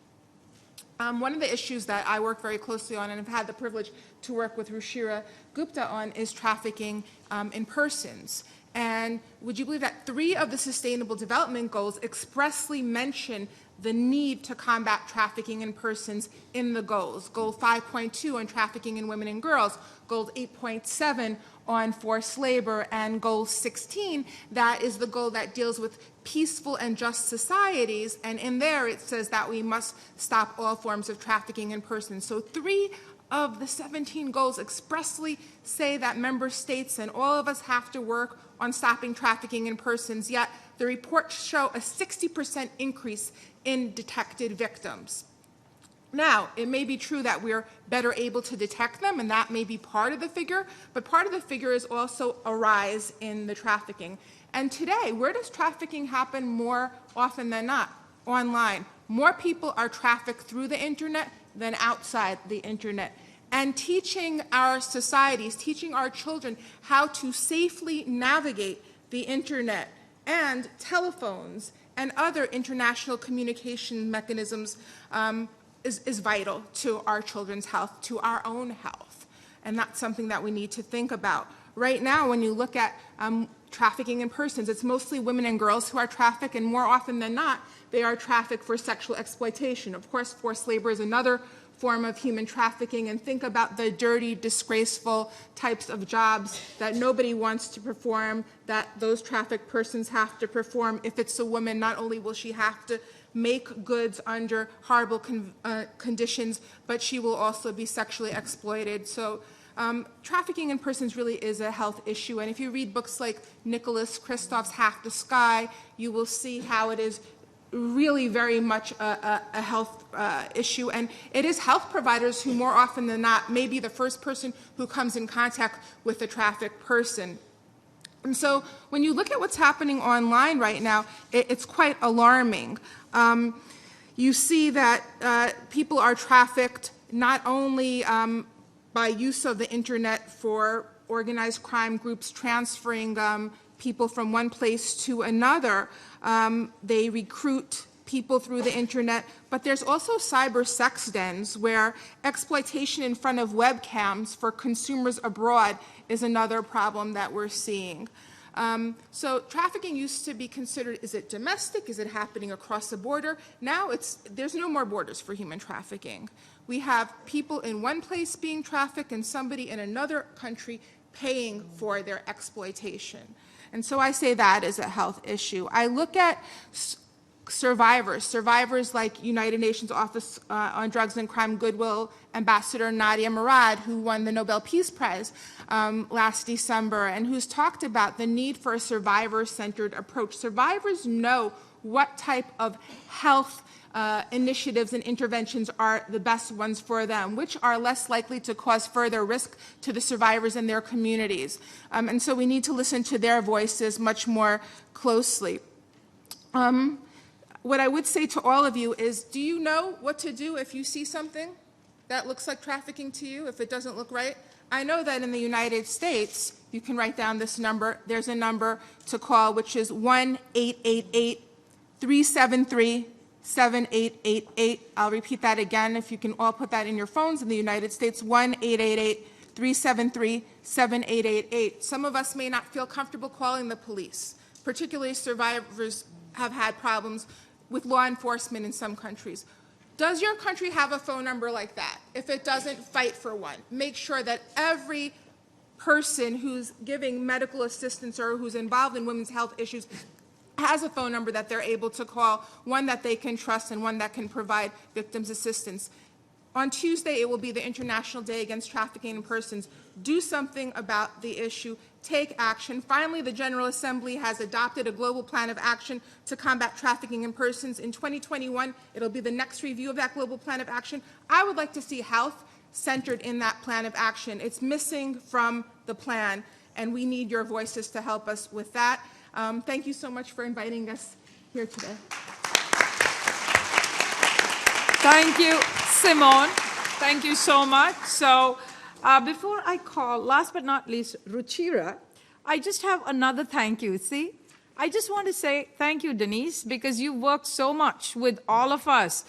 Speaker 15: One of the issues that I work very closely on and have had the privilege to work with Ruchira Gupta on is trafficking in persons. And would you believe that 3 of the Sustainable Development Goals expressly mention the need to combat trafficking in persons in the goals? Goal 5.2 on trafficking in women and girls, Goal 8.7 on forced labor, and Goal 16, that is the goal that deals with peaceful and just societies, and in there it says that we must stop all forms of trafficking in persons. So 3 of the 17 goals expressly say that member states and all of us have to work on stopping trafficking in persons, yet the reports show a 60% increase in detected victims. Now, it may be true that we're better able to detect them, and that may be part of the figure, but part of the figure is also a rise in the trafficking. And today, where does trafficking happen more often than not? Online. More people are trafficked through the internet than outside the internet. And teaching our societies, teaching our children how to safely navigate the internet and telephones and other international communication mechanisms is vital to our children's health, to our own health. And that's something that we need to think about. Right now, when you look at trafficking in persons, it's mostly women and girls who are trafficked, and more often than not, they are trafficked for sexual exploitation. Of course, forced labor is another form of human trafficking, and think about the dirty, disgraceful types of jobs that nobody wants to perform, that those trafficked persons have to perform. If it's a woman, not only will she have to make goods under horrible conditions, but she will also be sexually exploited. So trafficking in persons really is a health issue, and if you read books like Nicholas Kristof's Half the Sky, you will see how it is really very much a health issue, and it is health providers who more often than not may be the first person who comes in contact with a trafficked person. And so when you look at what's happening online right now, it's quite alarming. You see that people are trafficked not only by use of the internet for organized crime groups transferring people from one place to another. They recruit people through the internet, but there's also cyber sex dens where exploitation in front of webcams for consumers abroad is another problem that we're seeing. So trafficking used to be considered, is it domestic? Is it happening across the border? Now there's no more borders for human trafficking. We have people in one place being trafficked and somebody in another country paying for their exploitation. And so I say that is a health issue. I look at survivors like United Nations Office on Drugs and Crime Goodwill Ambassador Nadia Murad, who won the Nobel Peace Prize last December, and who's talked about the need for a survivor-centered approach. Survivors know what type of health initiatives and interventions are the best ones for them, which are less likely to cause further risk to the survivors and their communities. And so we need to listen to their voices much more closely. What I would say to all of you is, do you know what to do if you see something that looks like trafficking to you, if it doesn't look right? I know that in the United States, you can write down this number. There's a number to call, which is 1-888-373-7888. I'll repeat that again. If you can all put that in your phones in the United States, 1-888-373-7888. Some of us may not feel comfortable calling the police, particularly survivors have had problems with law enforcement in some countries. Does your country have a phone number like that? If it doesn't, fight for one. Make sure that every person who's giving medical assistance or who's involved in women's health issues has a phone number that they're able to call, one that they can trust and one that can provide victims assistance. On Tuesday, it will be the International Day Against Trafficking in Persons. Do something about the issue. Take action. Finally, the General Assembly has adopted a global plan of action to combat trafficking in persons. In 2021, it'll be the next review of that global plan of action. I would like to see health centered in that plan of action. It's missing from the plan, and we need your voices to help us with that. Thank you so much for inviting us here today.
Speaker 3: Thank you, Simone. Thank you so much. So before I call, last but not least, Ruchira, I just have another thank you. See, I just want to say thank you, Denise, because you worked so much with all of us,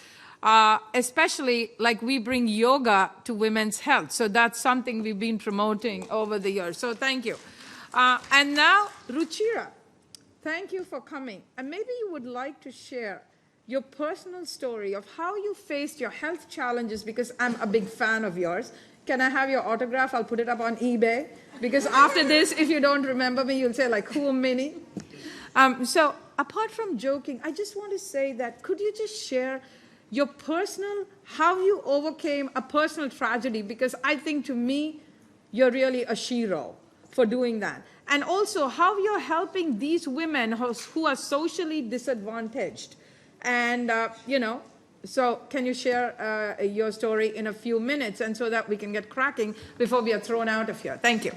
Speaker 3: especially like we bring yoga to women's health. So that's something we've been promoting over the years. So thank you. And now, Ruchira, thank you for coming. And maybe you would like to share your personal story of how you faced your health challenges, because I'm a big fan of yours. Can I have your autograph? I'll put it up on eBay. Because after this, if you don't remember me, you'll say, like, who am Minnie? So apart from joking, I just want to say that could you just share your personal, how you overcame a personal tragedy? Because I think to me, you're really a hero for doing that. And also how you're helping these women who are socially disadvantaged. And, so can you share your story in a few minutes, and so that we can get cracking before we are thrown out of here? Thank you.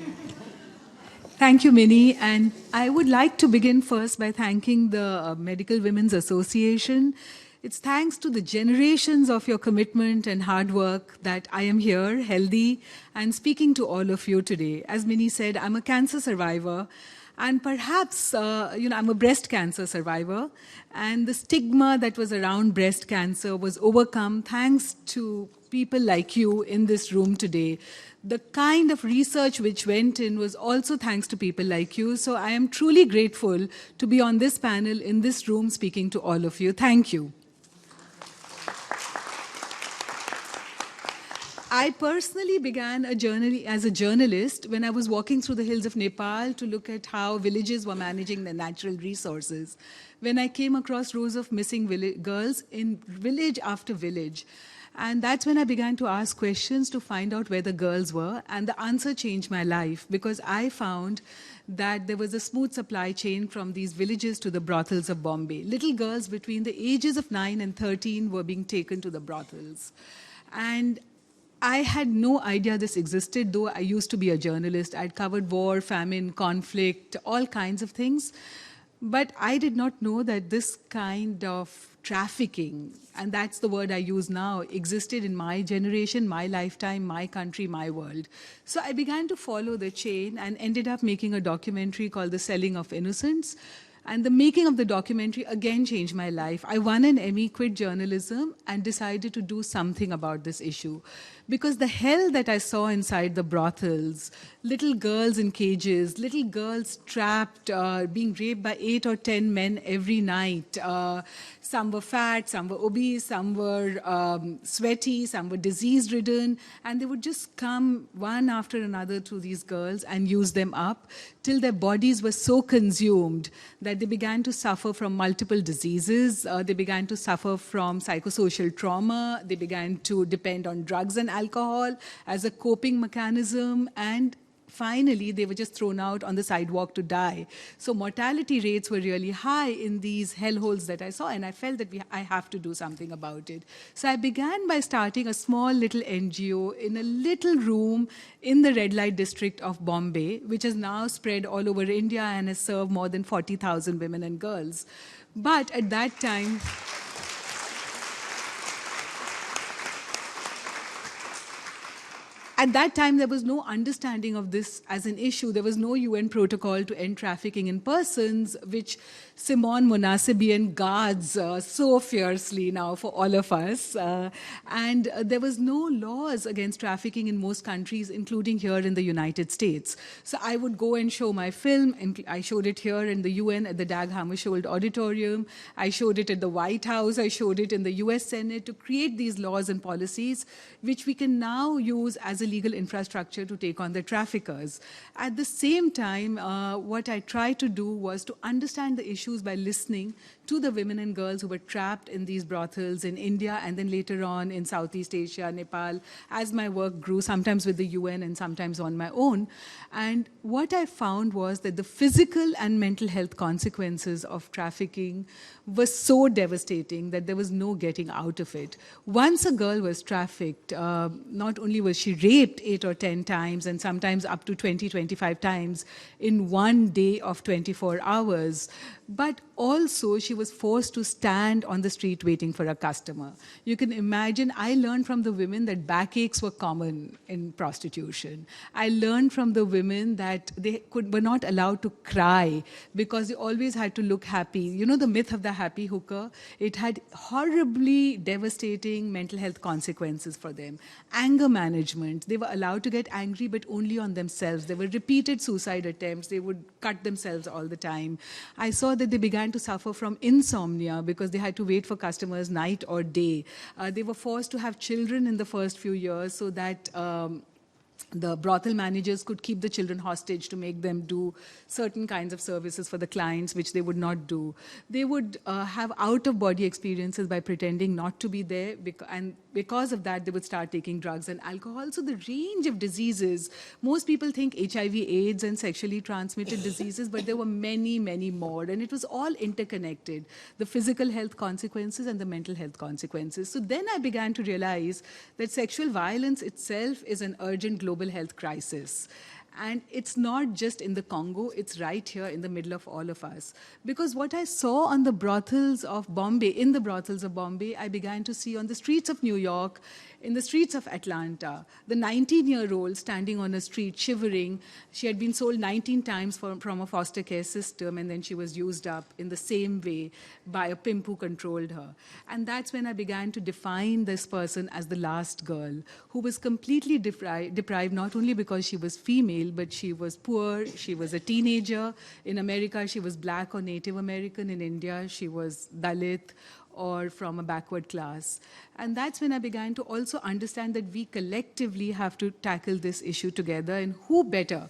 Speaker 16: Thank you, Minnie. And I would like to begin first by thanking the Medical Women's Association. It's thanks to the generations of your commitment and hard work that I am here, healthy, and speaking to all of you today. As Minnie said, I'm a cancer survivor. And perhaps, I'm a breast cancer survivor, and the stigma that was around breast cancer was overcome thanks to people like you in this room today. The kind of research which went in was also thanks to people like you, so I am truly grateful to be on this panel in this room speaking to all of you. Thank you. I personally began as a journalist when I was walking through the hills of Nepal to look at how villages were managing their natural resources. When I came across rows of missing girls in village after village. And that's when I began to ask questions to find out where the girls were. And the answer changed my life, because I found that there was a smooth supply chain from these villages to the brothels of Bombay. Little girls between the ages of 9 and 13 were being taken to the brothels. And I had no idea this existed, though I used to be a journalist. I'd covered war, famine, conflict, all kinds of things. But I did not know that this kind of trafficking, and that's the word I use now, existed in my generation, my lifetime, my country, my world. So I began to follow the chain and ended up making a documentary called The Selling of Innocence. And the making of the documentary again changed my life. I won an Emmy, quit journalism, and decided to do something about this issue. Because the hell that I saw inside the brothels, little girls in cages, little girls trapped, being raped by 8 or 10 men every night. Some were fat, some were obese, some were sweaty, some were disease-ridden, and they would just come one after another to these girls and use them up till their bodies were so consumed that they began to suffer from multiple diseases, they began to suffer from psychosocial trauma, they began to depend on drugs and alcohol as a coping mechanism, and finally, they were just thrown out on the sidewalk to die. So mortality rates were really high in these hellholes that I saw, and I felt that I have to do something about it. So I began by starting a small little NGO in a little room in the red light district of Bombay, which has now spread all over India and has served more than 40,000 women and girls. But at that time, At that time, there was no understanding of this as an issue. There was no UN protocol to end trafficking in persons, which Simone Munasabian guards so fiercely now for all of us. And there was no laws against trafficking in most countries, including here in the United States. So I would go and show my film, and I showed it here in the UN at the Dag Hammarskjöld Auditorium. I showed it at the White House. I showed it in the US Senate to create these laws and policies, which we can now use as a legal infrastructure to take on the traffickers. At the same time, what I tried to do was to understand the issues by listening to the women and girls who were trapped in these brothels in India and then later on in Southeast Asia, Nepal, as my work grew, sometimes with the UN and sometimes on my own. And what I found was that the physical and mental health consequences of trafficking were so devastating that there was no getting out of it. Once a girl was trafficked, not only was she raped 8 or 10 times and sometimes up to 20, 25 times in one day of 24 hours, but also she was forced to stand on the street waiting for a customer. You can imagine, I learned from the women that backaches were common in prostitution. I learned from the women that they were not allowed to cry because they always had to look happy. You know the myth of the happy hooker? It had horribly devastating mental health consequences for them. Anger management, they were allowed to get angry but only on themselves. There were repeated suicide attempts. They would cut themselves all the time. I saw that they began to suffer from insomnia because they had to wait for customers night or day. They were forced to have children in the first few years so that the brothel managers could keep the children hostage to make them do certain kinds of services for the clients, which they would not do. They would have out-of-body experiences by pretending not to be there, and because of that, they would start taking drugs and alcohol. So the range of diseases, most people think HIV, AIDS, and sexually transmitted diseases, but there were many, many more, and it was all interconnected, the physical health consequences and the mental health consequences. So then I began to realize that sexual violence itself is an urgent global health crisis. And it's not just in the Congo, it's right here in the middle of all of us. Because what I saw on the brothels of Bombay, in the brothels of Bombay, I began to see on the streets of New York, in the streets of Atlanta, the 19-year-old standing on a street shivering. She had been sold 19 times from a foster care system, and then she was used up in the same way by a pimp who controlled her. And that's when I began to define this person as the last girl, who was completely deprived not only because she was female, but she was poor, she was a teenager. In America, she was black or Native American. In India, she was Dalit or from a backward class. And that's when I began to also understand that we collectively have to tackle this issue together, and who better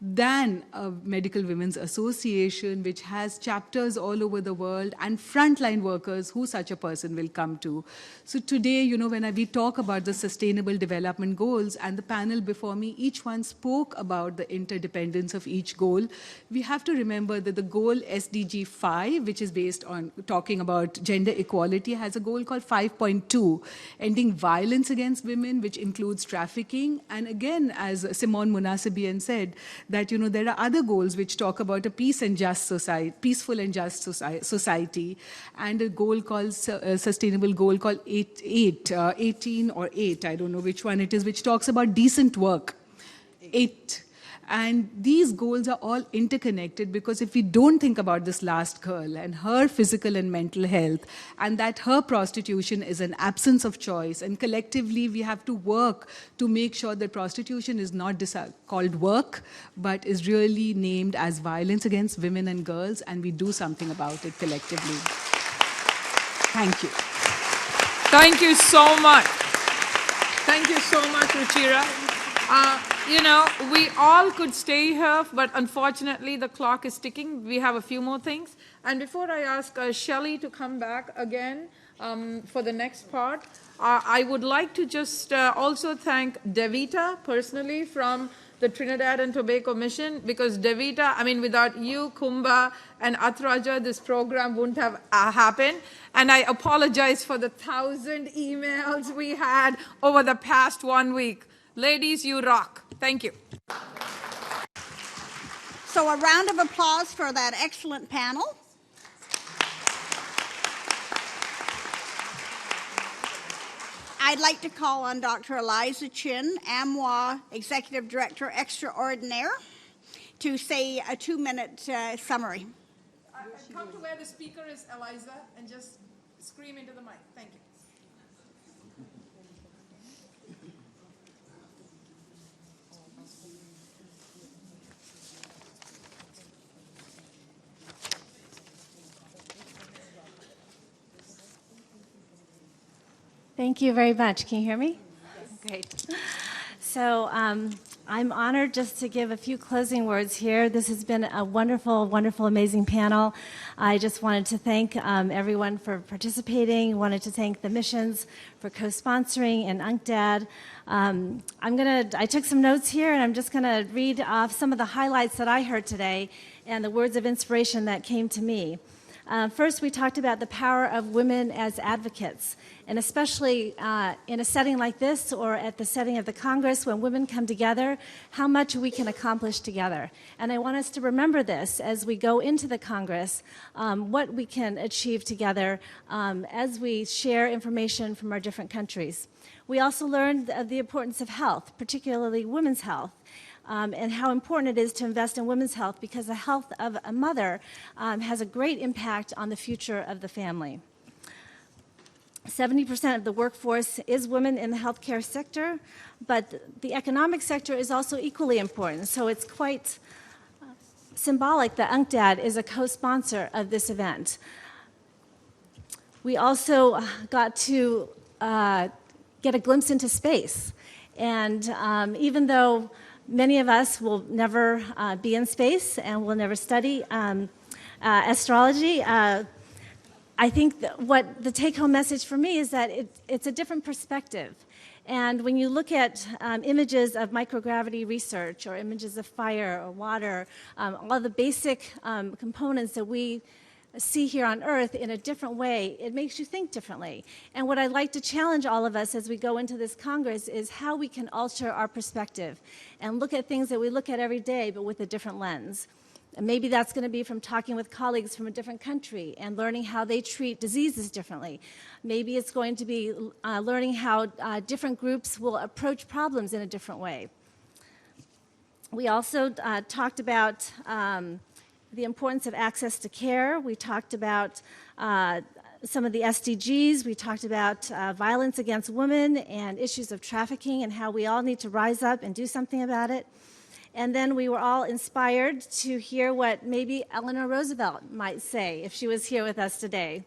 Speaker 16: than a Medical Women's Association, which has chapters all over the world, and frontline workers who such a person will come to. So today, you know, when we talk about the Sustainable Development Goals, and the panel before me, each one spoke about the interdependence of each goal, we have to remember that the goal SDG 5, which is based on talking about gender equality, has a goal called 5.2, ending violence against women, which includes trafficking. And again, as Simone Munasabian said, that, you know, there are other goals which talk about a peaceful and just society, and a goal called sustainable goal called 18 or 8, I don't know which one it is, which talks about decent work. 8. And these goals are all interconnected, because if we don't think about this last girl and her physical and mental health, and that her prostitution is an absence of choice, and collectively we have to work to make sure that prostitution is not called work, but is really named as violence against women and girls, and we do something about it collectively. Thank you.
Speaker 3: Thank you so much. Thank you so much, Ruchira. You know, we all could stay here, but unfortunately the clock is ticking. We have a few more things. And before I ask Shelley to come back again for the next part, I would like to just also thank Devita personally from the Trinidad and Tobago Mission, because Devita, I mean, without you, Kumba, and Atraja, this program wouldn't have happened. And I apologize for the 1,000 emails we had over the past 1 week. Ladies, you rock. Thank you.
Speaker 2: So a round of applause for that excellent panel. I'd like to call on Dr. Eliza Chin, AMWA Executive Director Extraordinaire, to say a 2-minute summary.
Speaker 3: Come to where the speaker is, Eliza, and just scream into the mic. Thank you.
Speaker 17: Thank you very much. Can you hear me? Great. So I'm honored just to give a few closing words here. This has been a wonderful, wonderful, amazing panel. I just wanted to thank everyone for participating, wanted to thank the missions for co-sponsoring and UNCTAD. I took some notes here, and I'm just going to read off some of the highlights that I heard today and the words of inspiration that came to me. First, we talked about the power of women as advocates, and especially in a setting like this or at the setting of the Congress, when women come together, how much we can accomplish together. And I want us to remember this as we go into the Congress, what we can achieve together as we share information from our different countries. We also learned of the importance of health, particularly women's health. And how important it is to invest in women's health, because the health of a mother has a great impact on the future of the family. 70% of the workforce is women in the healthcare sector, but the economic sector is also equally important. So it's quite symbolic that UNCTAD is a co-sponsor of this event. We also got to get a glimpse into space. And even though many of us will never be in space and will never study astrology, I think that what the take-home message for me is that it's a different perspective. And when you look at images of microgravity research or images of fire or water, all the basic components that we see here on Earth in a different way, it makes you think differently. And what I'd like to challenge all of us as we go into this Congress is how we can alter our perspective and look at things that we look at every day, but with a different lens. And maybe that's going to be from talking with colleagues from a different country and learning how they treat diseases differently. Maybe it's going to be learning how different groups will approach problems in a different way. We also talked about the importance of access to care. We talked about some of the SDGs. We talked about violence against women and issues of trafficking and how we all need to rise up and do something about it. And then we were all inspired to hear what maybe Eleanor Roosevelt might say if she was here with us today.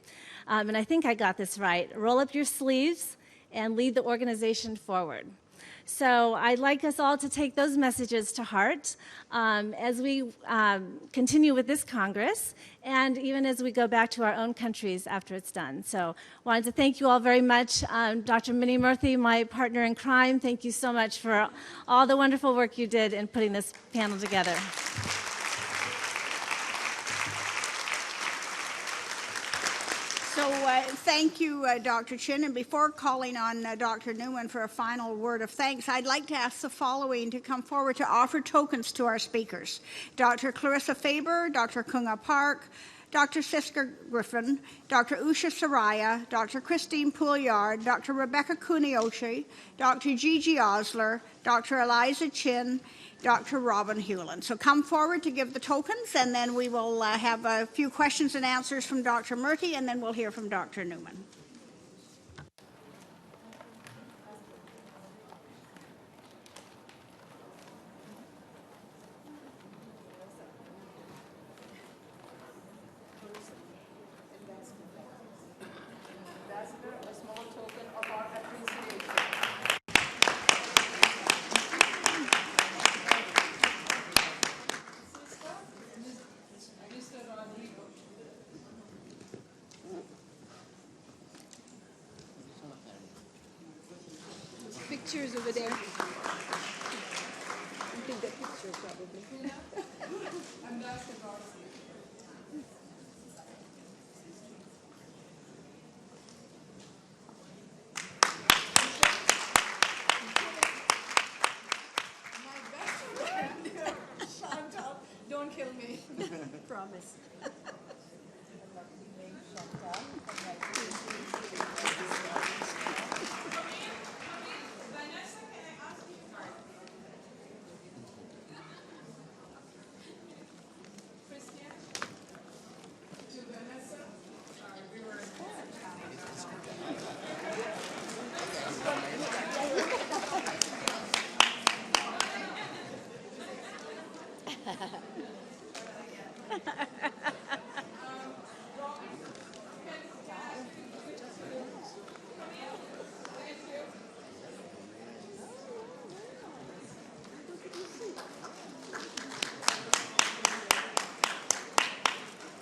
Speaker 17: And I think I got this right. Roll up your sleeves and lead the organization forward. So I'd like us all to take those messages to heart as we continue with this Congress and even as we go back to our own countries after it's done. So I wanted to thank you all very much. Dr. Minnie Murthy, my partner in crime, thank you so much for all the wonderful work you did in putting this panel together.
Speaker 2: So thank you, Dr. Chin. And before calling on Dr. Newman for a final word of thanks, I'd like to ask the following to come forward to offer tokens to our speakers. Dr. Clarissa Faber, Dr. Kunga Park, Dr. Siska Griffin, Dr. Usha Saraya, Dr. Christine Pouliard, Dr. Rebecca Kunioshi, Dr. Gigi Osler, Dr. Eliza Chin, Dr. Robin Hewlin. So come forward to give the tokens, and then we will have a few questions and answers from Dr. Murthy, and then we'll hear from Dr. Newman.
Speaker 1: Pictures over there. I think the picture probably.
Speaker 3: Chantal, don't kill me.
Speaker 1: Promise.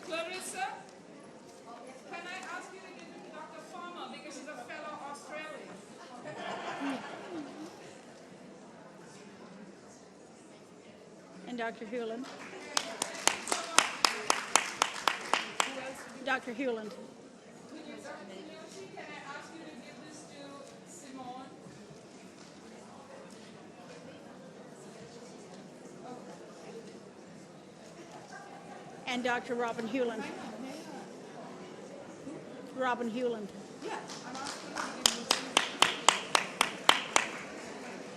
Speaker 3: Clarissa, can I ask you to give it to Dr. Farmer because she's a fellow Australian?
Speaker 2: And Dr. Hewland. Dr. Hewland.
Speaker 3: Can I ask you to give this to Simone?
Speaker 2: And Dr. Robin Hewland. Robin Hewland.
Speaker 3: Yeah, I'm asking you to give this to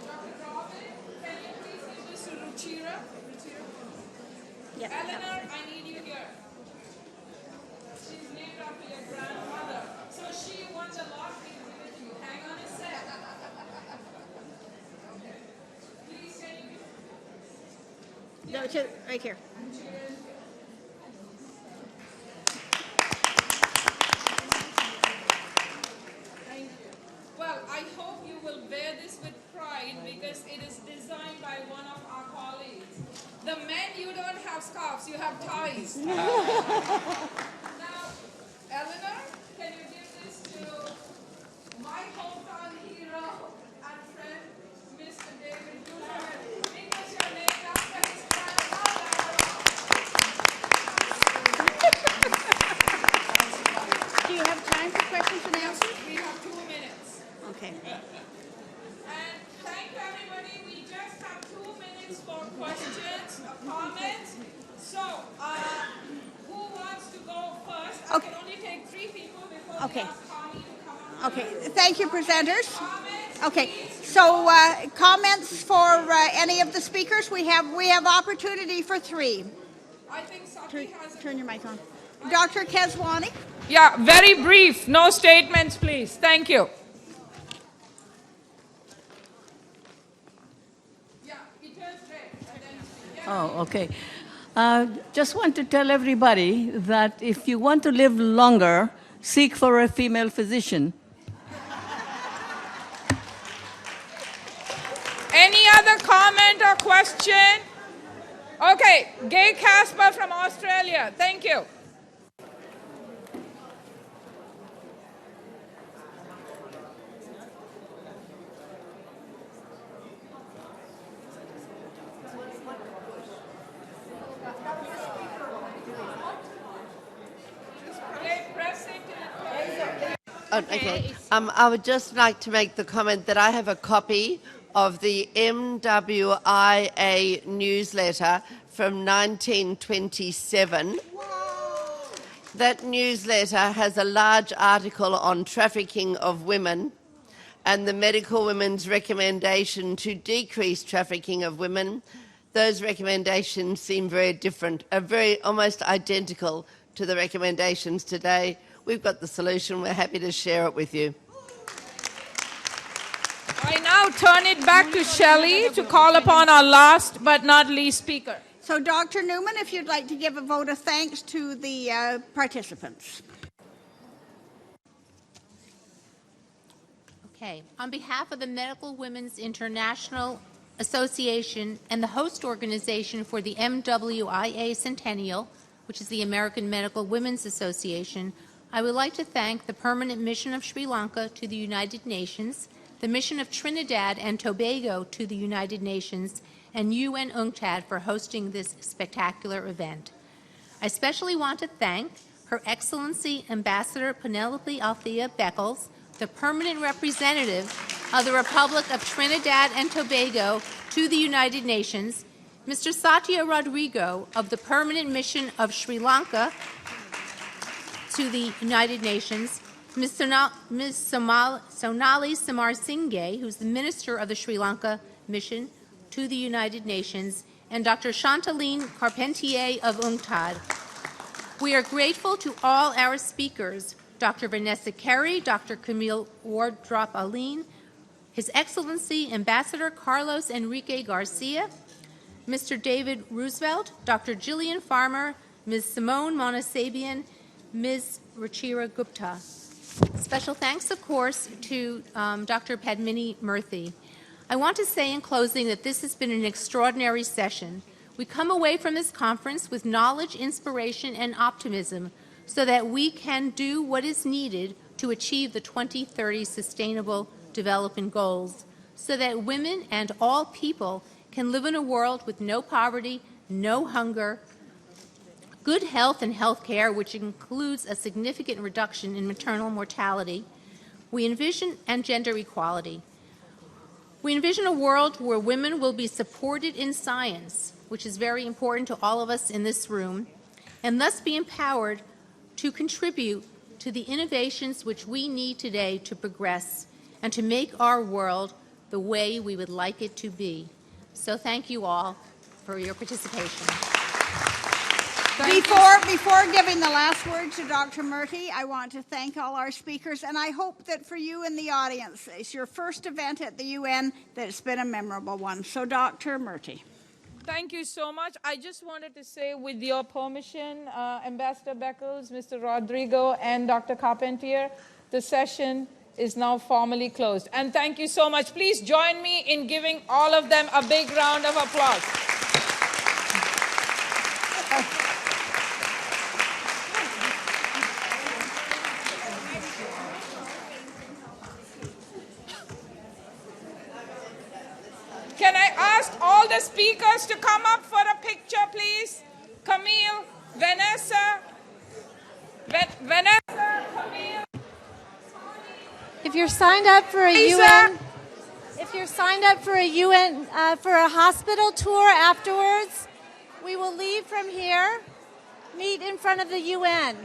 Speaker 3: Dr. Robin, can you please give this to Ruchira?
Speaker 2: Yes.
Speaker 3: Eleanor, I need you here. She's named after your grandmother. So she wants a lot to give it to you. Hang on a sec. Please, can you
Speaker 2: No, right here.
Speaker 3: Thank you. Well, I hope you will bear this with pride because it is designed by one of our colleagues. The men, you don't have scarves, you have ties. Now, Eleanor, can you give this to my hometown hero and friend, Mr. David Dugan, because you're named after his grandmother.
Speaker 2: Do you have time for questions and answers?
Speaker 3: We have 2 minutes.
Speaker 2: Okay.
Speaker 3: And thank everybody. We just have 2 minutes for questions or comments. So, who wants to go first? I can only take 3 people before we ask Connie to come on.
Speaker 2: Okay. Thank you, presenters. Okay. So, comments for any of the speakers? We have opportunity for 3.
Speaker 3: I think Saki has
Speaker 2: Turn your mic on. Dr. Keswani.
Speaker 3: Yeah, very brief. No statements, please. Thank you.
Speaker 8: Oh, okay. Just want to tell everybody that if you want to live longer, seek for a female physician.
Speaker 3: Any other comment or question? Okay, Gay Casper from Australia. Thank you.
Speaker 18: Oh, okay. I would just like to make the comment that I have a copy of the MWIA newsletter from 1927. That newsletter has a large article on trafficking of women and the medical women's recommendation to decrease trafficking of women. Those recommendations seem very different, very almost identical to the recommendations today. We've got the solution. We're happy to share it with you.
Speaker 3: I now turn it back to Shelley to call upon our last but not least speaker.
Speaker 2: So, Dr. Newman, if you'd like to give a vote of thanks to the participants.
Speaker 19: Okay. On behalf of the Medical Women's International Association and the host organization for the MWIA Centennial, which is the American Medical Women's Association, I would like to thank the Permanent Mission of Sri Lanka to the United Nations, the Mission of Trinidad and Tobago to the United Nations, and UNCTAD for hosting this spectacular event. I especially want to thank Her Excellency Ambassador Penelope Althea Beckles, the permanent representative of the Republic of Trinidad and Tobago to the United Nations, Mr. Satya Rodrigo of the Permanent Mission of Sri Lanka to the United Nations, Ms. Sonali Samarsinghe, who's the Minister of the Sri Lanka Mission to the United Nations, and Dr. Chantaline Carpentier of UNCTAD. We are grateful to all our speakers, Dr. Vanessa Carey, Dr. Camille Wardrop-Aline, His Excellency Ambassador Carlos Enrique Garcia, Mr. David Roosevelt, Dr. Jillian Farmer, Ms. Simone Monasabian, Ms. Ruchira Gupta. Special thanks, of course, to Dr. Padmini Murthy. I want to say in closing that this has been an extraordinary session. We come away from this conference with knowledge, inspiration, and optimism so that we can do what is needed to achieve the 2030 Sustainable Development Goals, so that women and all people can live in a world with no poverty, no hunger, good health and health care, which includes a significant reduction in maternal mortality. We envision and gender equality. We envision a world where women will be supported in science, which is very important to all of us in this room, and thus be empowered to contribute to the innovations which we need today to progress and to make our world the way we would like it to be. So thank you all for your participation.
Speaker 2: Before giving the last word to Dr. Murthy, I want to thank all our speakers, and I hope that for you in the audience, it's your first event at the UN, that it's been a memorable one. So, Dr. Murthy.
Speaker 3: Thank you so much. I just wanted to say, with your permission, Ambassador Beckles, Mr. Rodrigo, and Dr. Carpentier, the session is now formally closed. And thank you so much. Please join me in giving all of them a big round of applause. Can I ask all the speakers to come up for a picture, please? Camille, Vanessa, Camille.
Speaker 17: If you're signed up for a UN, for a hospital tour afterwards, we will leave from here, meet in front of the UN.